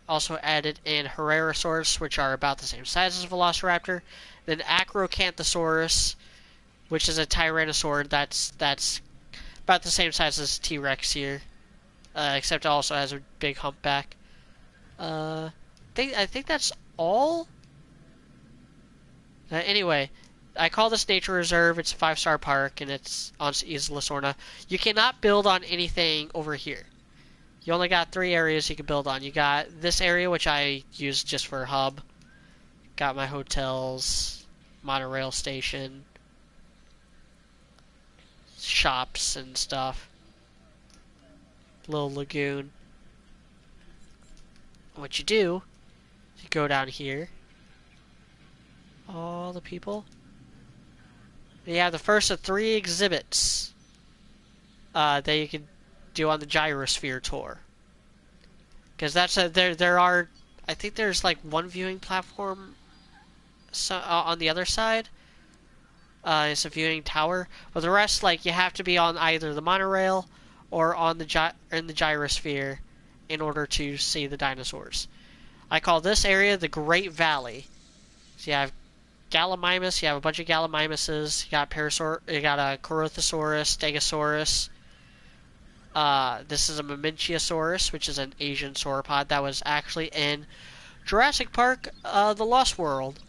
also added in Herrerasaurus, which are about the same size as Velociraptor. Then Acrocanthosaurus, which is a Tyrannosaur that's about the same size as T-Rex here, except it also has a big humpback. I think that's all. Anyway, I call this Nature Reserve. It's a 5-star park, and it's on Isla Sorna. You cannot build on anything over here. You only got 3 areas you can build on. You got this area, which I use just for a hub. Got my hotels, monorail station, shops and stuff. Little lagoon. What you do, you go down here. All the people. You have the first of 3 exhibits that you can do on the gyrosphere tour. Because that's there are, I think there's like 1 viewing platform on the other side. It's a viewing tower, but the rest, like, you have to be on either the monorail or on in the gyrosphere in order to see the dinosaurs. I call this area the Great Valley. So you have Gallimimus, you have a bunch of Gallimimuses, you got a Corythosaurus, Stegosaurus. This is a Mamenchiasaurus, which is an Asian sauropod that was actually in Jurassic Park, The Lost World.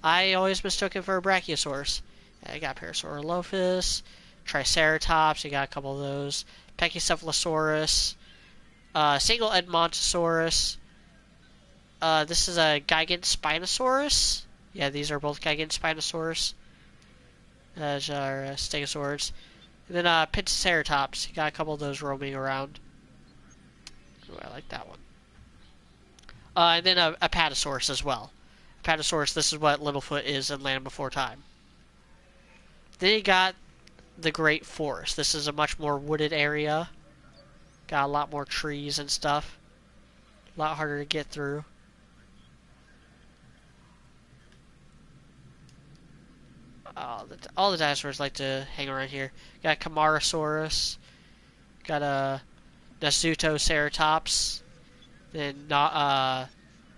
I always mistook it for a Brachiosaurus. Yeah, you got Parasaurolophus, Triceratops, you got a couple of those. Pachycephalosaurus, single Edmontosaurus. This is a Gigant Yeah, these are both Gigant Spinosaurus. Those are Stegosaurs. And then Pentaceratops. You got a couple of those roaming around. Ooh, I like that one. And then a Apatosaurus as well. Apatosaurus, this is what Littlefoot is in Land Before Time. Then you got the Great Forest. This is a much more wooded area. Got a lot more trees and stuff. A lot harder to get through. All the dinosaurs like to hang around here. Got Camarasaurus. Got a Nasutoceratops. Then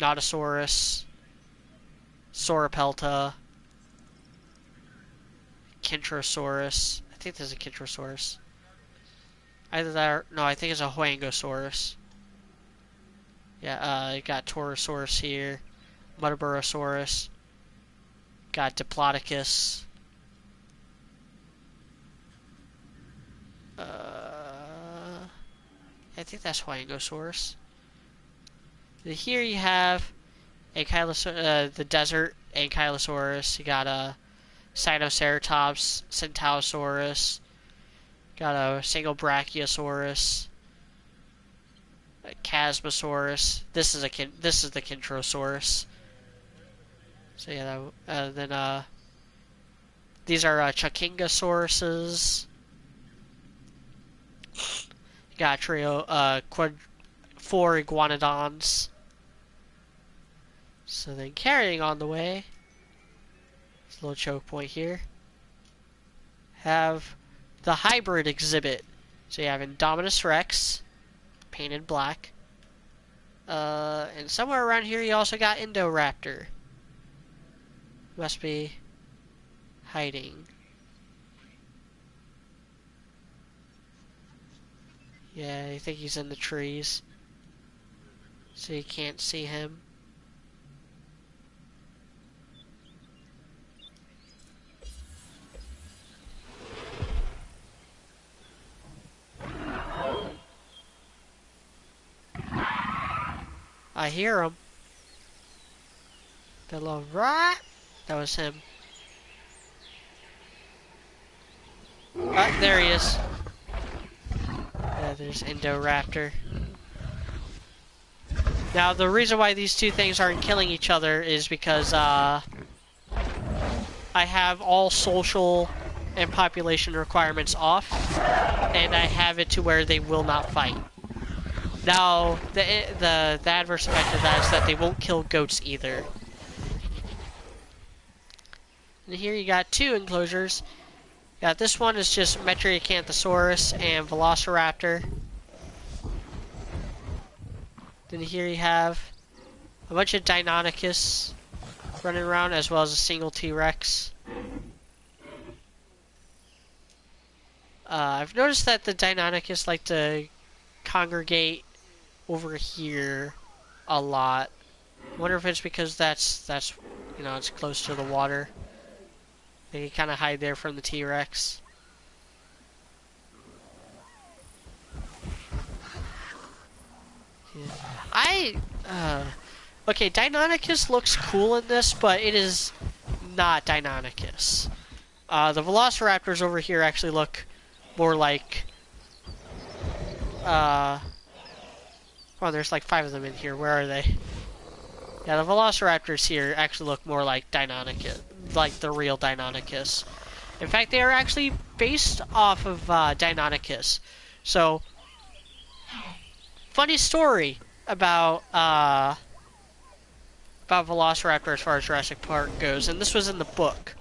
Nodosaurus. Sauropelta. Kentrosaurus. I think there's a Kentrosaurus. Either that or, no, I think it's a Huangosaurus. Yeah, you got Torosaurus here. Muttaburrasaurus. Got Diplodocus. I think that's Huangosaurus. Here you have the desert Ankylosaurus. You got a Sinoceratops, Centaurosaurus. Got a single Brachiosaurus. A Chasmosaurus. This is the Kentrosaurus. So yeah, then these are Chakingosauruses. You got a trio, 4 iguanodons. So then carrying on the way, there's a little choke point here. Have the hybrid exhibit. So you have Indominus Rex, painted black. And somewhere around here you also got Indoraptor. Must be hiding. Yeah, I think he's in the trees. So you can't see him. I hear him. The little rat. That was him. Ah, there he is. Yeah, there's Indoraptor. Now, the reason why these two things aren't killing each other is because I have all social and population requirements off, and I have it to where they will not fight. Now, the adverse effect of that is that they won't kill goats either. And here you got 2 enclosures. Yeah, this one is just Metriacanthosaurus and Velociraptor. Then here you have a bunch of Deinonychus running around, as well as a single T-Rex. I've noticed that the Deinonychus like to congregate over here a lot. I wonder if it's because that's you know, it's close to the water. They kind of hide there from the T-Rex. Yeah. Okay, Deinonychus looks cool in this, but it is not Deinonychus. The Velociraptors over here actually look more like... oh, there's like 5 of them in here. Where are they? Yeah, the Velociraptors here actually look more like Deinonychus, like the real Deinonychus. In fact, they are actually based off of Deinonychus. So, funny story about Velociraptor as far as Jurassic Park goes, and this was in the book.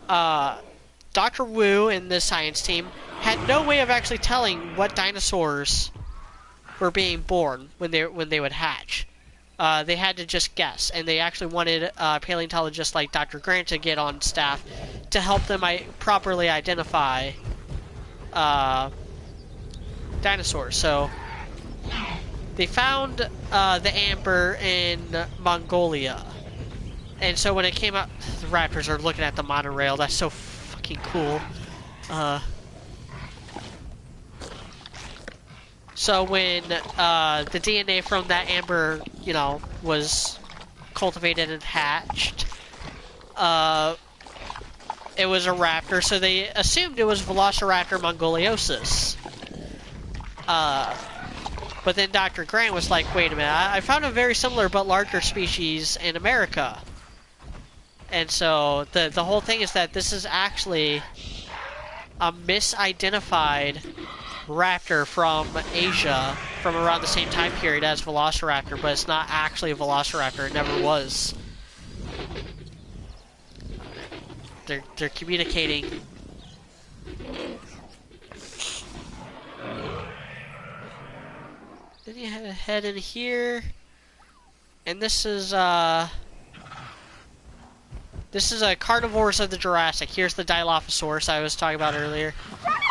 Dr. Wu and the science team had no way of actually telling what dinosaurs were being born when they would hatch. They had to just guess, and they actually wanted paleontologists like Dr. Grant to get on staff to help them properly identify dinosaurs. So they found the amber in Mongolia, And so when it came out, the raptors are looking at the monorail. That's so fucking cool. So when the DNA from that amber, you know, was cultivated and hatched, it was a raptor, so they assumed it was Velociraptor mongoliosis. But then Dr. Grant was like, wait a minute, I found a very similar but larger species in America. And so the whole thing is that this is actually a misidentified raptor from Asia from around the same time period as Velociraptor, but it's not actually a Velociraptor. It never was. They're communicating. Then you head in here, and this is a carnivores of the Jurassic. Here's the Dilophosaurus I was talking about earlier.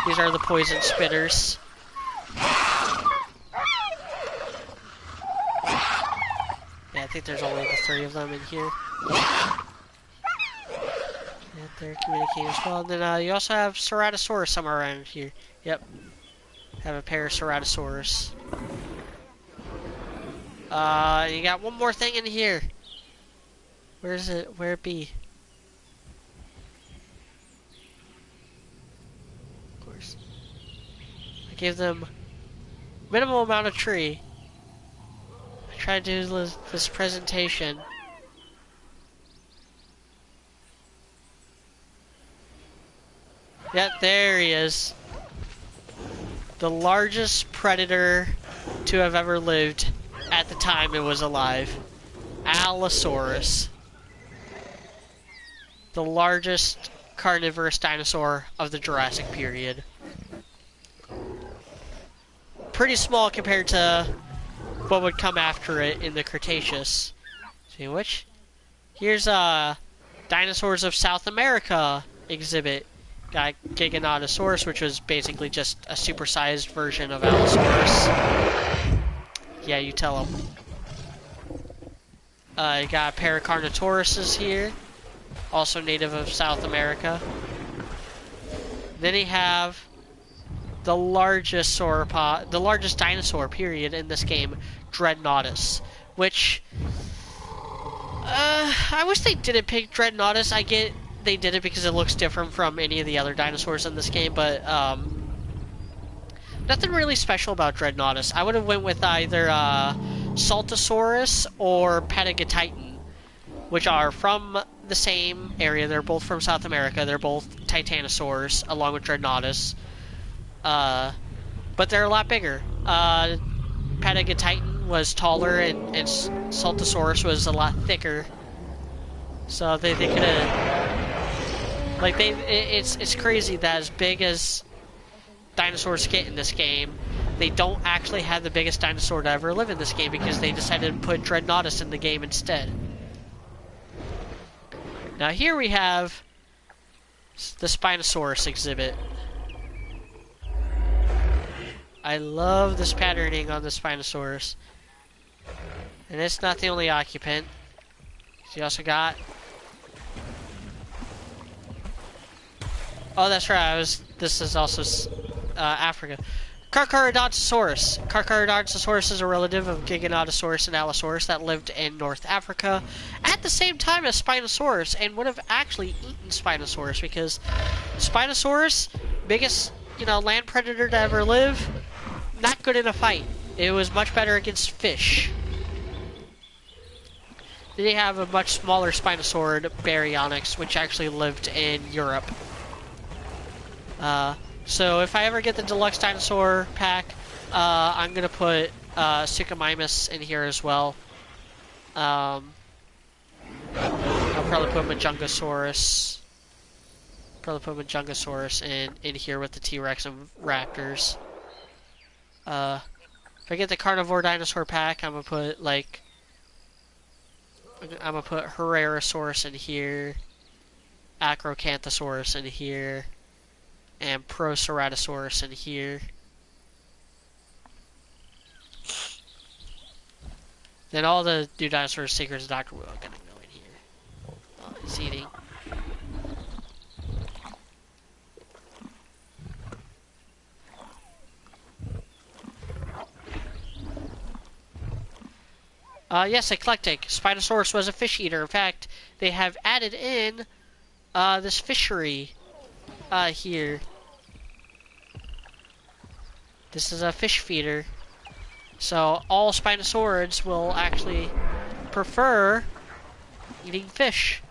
These are the poison spitters. Yeah, I think there's only the 3 of them in here. And they're communicating as well. And then you also have Ceratosaurus somewhere around here. Yep. Have a pair of Ceratosaurus. You got one more thing in here. Where is it? Where it be? Of course. I gave them minimal amount of tree. I tried to do this presentation. Yep, there he is. The largest predator to have ever lived at the time it was alive. Allosaurus. The largest carnivorous dinosaur of the Jurassic period. Pretty small compared to what would come after it in the Cretaceous. Speaking of which, here's Dinosaurs of South America exhibit. Got Giganotosaurus, which was basically just a supersized version of Allosaurus. Yeah, you tell them. You got Paracarnotauruses here, also native of South America. Then you have the largest sauropod, the largest dinosaur, period, in this game, Dreadnoughtus, which I wish they didn't pick Dreadnoughtus. I get they did it because it looks different from any of the other dinosaurs in this game, but nothing really special about Dreadnoughtus. I would have went with either Saltosaurus or Patagotitan, which are from the same area. They're both from South America. They're both titanosaurs, along with Dreadnoughtus. But they're a lot bigger. Patagotitan was taller, and Saltosaurus was a lot thicker. So they could have, like, it's crazy that as big as dinosaurs get in this game, they don't actually have the biggest dinosaur to ever live in this game because they decided to put Dreadnoughtus in the game instead. Now here we have the Spinosaurus exhibit. I love this patterning on the Spinosaurus. And it's not the only occupant. So you also got... Oh, that's right. This is also Africa. Carcharodontosaurus. Carcharodontosaurus is a relative of Giganotosaurus and Allosaurus that lived in North Africa at the same time as Spinosaurus, and would have actually eaten Spinosaurus because Spinosaurus, biggest, land predator to ever live, not good in a fight. It was much better against fish. They have a much smaller Spinosaurid, Baryonyx, which actually lived in Europe. So if I ever get the deluxe dinosaur pack, I'm gonna put Suchomimus in here as well. I'll probably put Majungasaurus. in here with the T-Rex and Raptors. If I get the carnivore dinosaur pack, I'm gonna put Herrerasaurus in here, Acrocanthosaurus in here, and Proceratosaurus in here. Then all the new dinosaur seekers of Dr. Wu are gonna go in here. eating. Yes, eclectic. Spinosaurus was a fish eater. In fact, they have added in this fishery here. This is a fish feeder. So all Spinosaurids will actually prefer eating fish.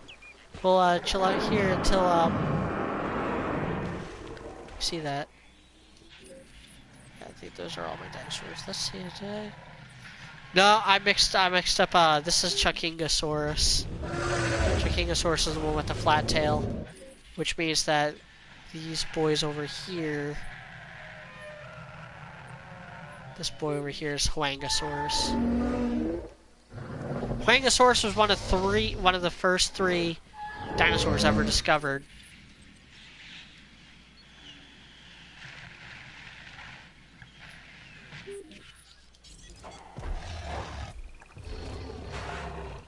We'll chill out here until see that. Yeah, I think those are all my dinosaurs. Let's see today. No, I mixed up. This is Chuckingosaurus. Chuckingosaurus is the one with the flat tail, which means that these boys over here. This boy over here is Huangosaurus. Huangosaurus was one of the first 3 dinosaurs ever discovered.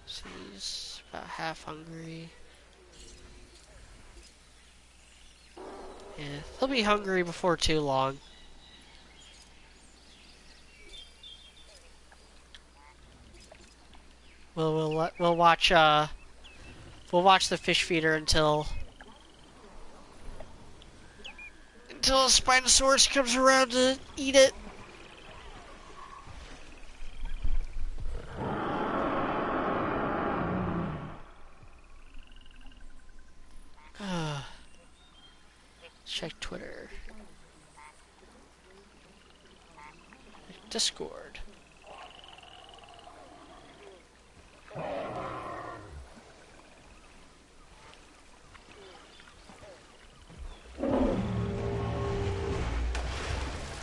So he's about half hungry. Yeah, he'll be hungry before too long. We'll watch the fish feeder until a Spinosaurus comes around to eat it. Check Twitter. Discord.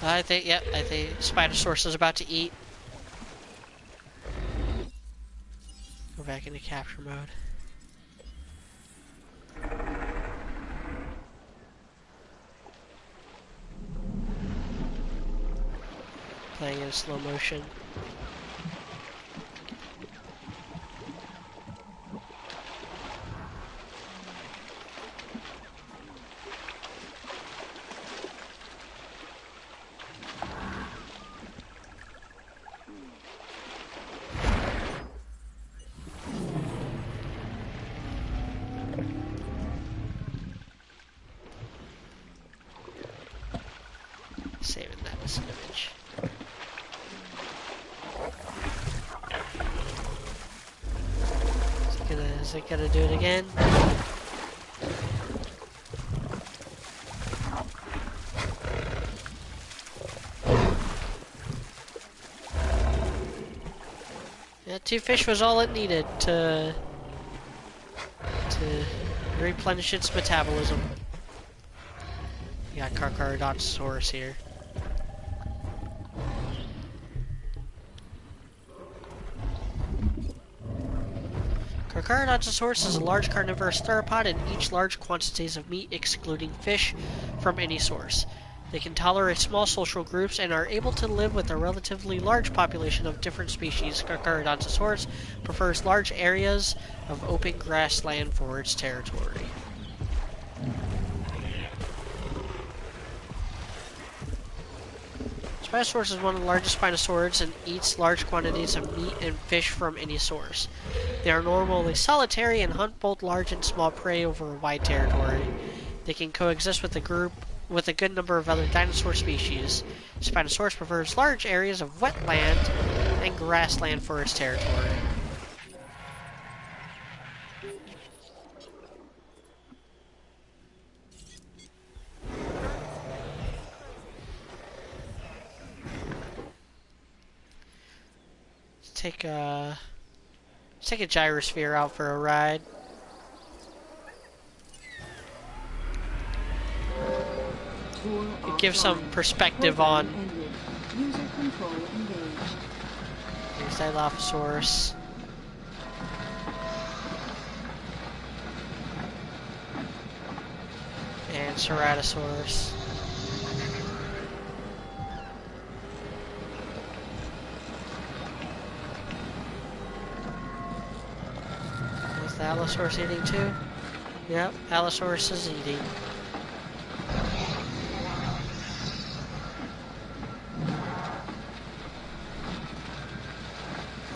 I think Spinosaurus is about to eat. Go back into capture mode. Playing in slow motion. Saving that as an image. Is it gonna do it again? Yeah, 2 fish was all it needed to replenish its metabolism. We got Carcharodontosaurus here. Carcharodontosaurus is a large carnivorous theropod and eats large quantities of meat, excluding fish, from any source. They can tolerate small social groups and are able to live with a relatively large population of different species. Carcharodontosaurus prefers large areas of open grassland for its territory. Spinosaurus is one of the largest spinosaurids and eats large quantities of meat and fish from any source. They are normally solitary and hunt both large and small prey over a wide territory. They can coexist with a good number of other dinosaur species. Spinosaurus prefers large areas of wetland and grassland for its territory. Take a gyrosphere out for a ride. Give some perspective on. Here's Dilophosaurus. And Ceratosaurus. The Allosaurus eating too? Yep, Allosaurus is eating.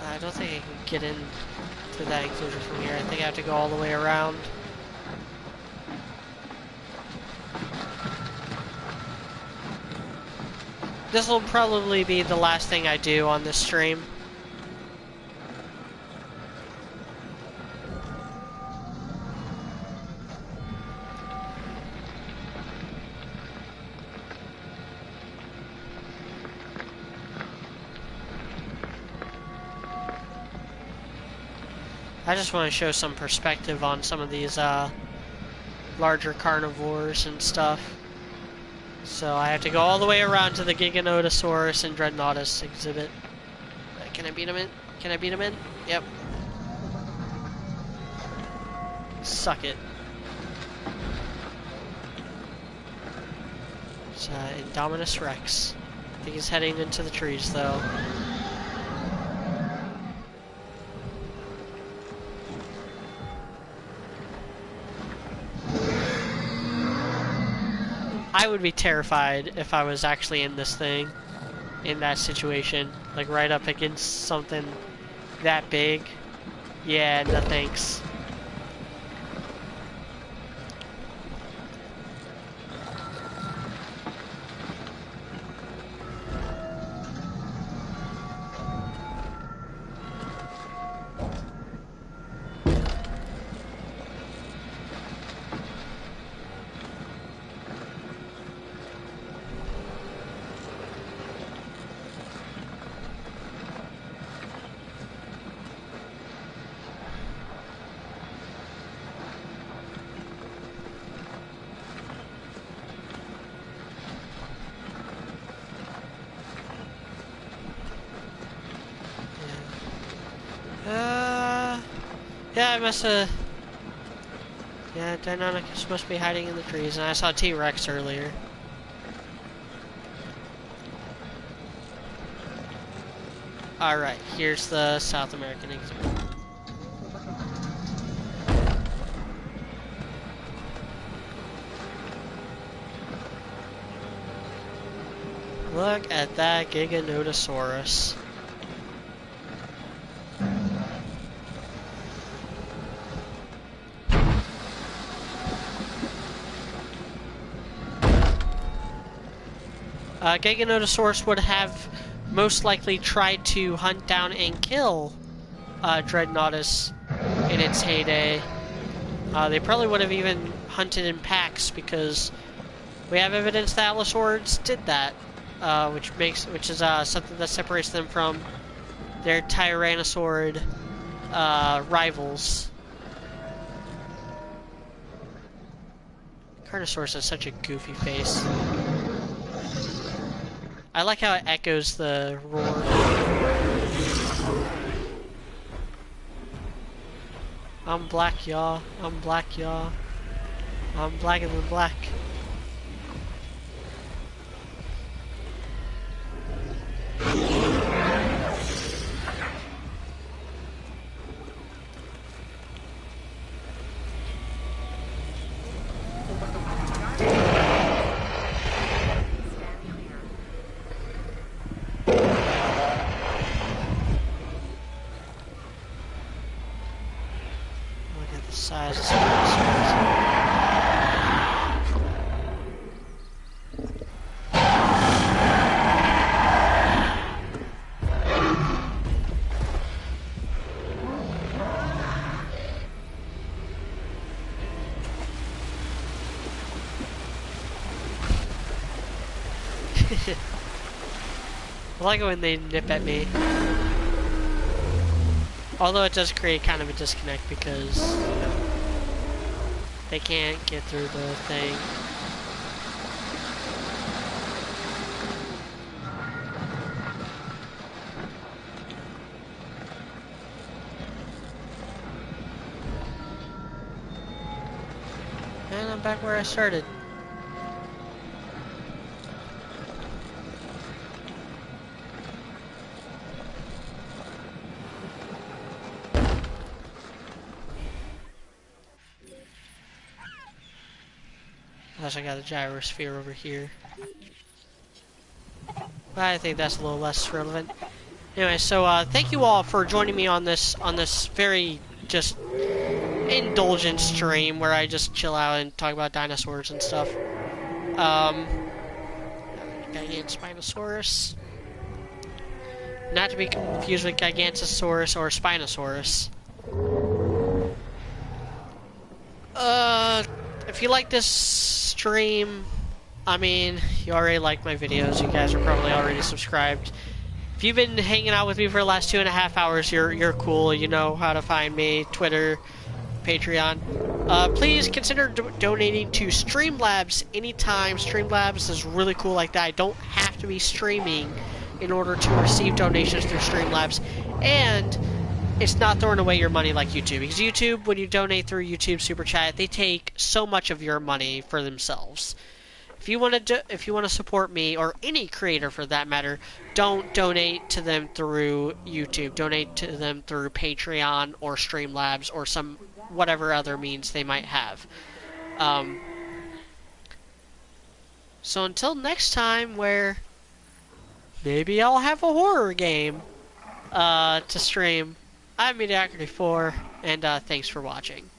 I don't think I can get into that enclosure from here. I think I have to go all the way around. This will probably be the last thing I do on this stream. I just want to show some perspective on some of these larger carnivores and stuff. So I have to go all the way around to the Giganotosaurus and Dreadnoughtus exhibit. Can I beat him in? Can I beat him in? Yep. Suck it. It's Indominus Rex. I think he's heading into the trees though. I would be terrified if I was actually in this thing, in that situation, like right up against something that big. Yeah, no thanks. Yeah, I must have... Yeah, Deinonychus is supposed to be hiding in the trees, and I saw T-Rex earlier. Alright, here's the South American exhibit. Look at that Giganotosaurus. Giganotosaurus would have most likely tried to hunt down and kill Dreadnoughtus in its heyday. They probably would have even hunted in packs because we have evidence that Allosaurids did that, which is something that separates them from their Tyrannosaurid rivals. Carnosaurus has such a goofy face. I like how it echoes the roar. I'm black, y'all. I'm black, y'all. I'm blacker than black. Size of I like it when they nip at me. Although it does create kind of a disconnect because, you know, they can't get through the thing. And I'm back where I started. Plus I got a gyrosphere over here. But I think that's a little less relevant. Anyway, so thank you all for joining me on this very just indulgent stream where I just chill out and talk about dinosaurs and stuff. Gigantospinosaurus. Not to be confused with Gigantosaurus or Spinosaurus. If you like this stream, I mean, you already like my videos. You guys are probably already subscribed. If you've been hanging out with me for the last 2.5 hours, you're cool. You know how to find me. Twitter, Patreon. Please consider donating to Streamlabs anytime. Streamlabs is really cool like that. I don't have to be streaming in order to receive donations through Streamlabs. And it's not throwing away your money like YouTube. Because YouTube, when you donate through YouTube Super Chat, they take so much of your money for themselves. If you want to support me or any creator for that matter, don't donate to them through YouTube. Donate to them through Patreon or Streamlabs or some whatever other means they might have. So until next time, where maybe I'll have a horror game to stream. I'm Mediocrity4, and thanks for watching.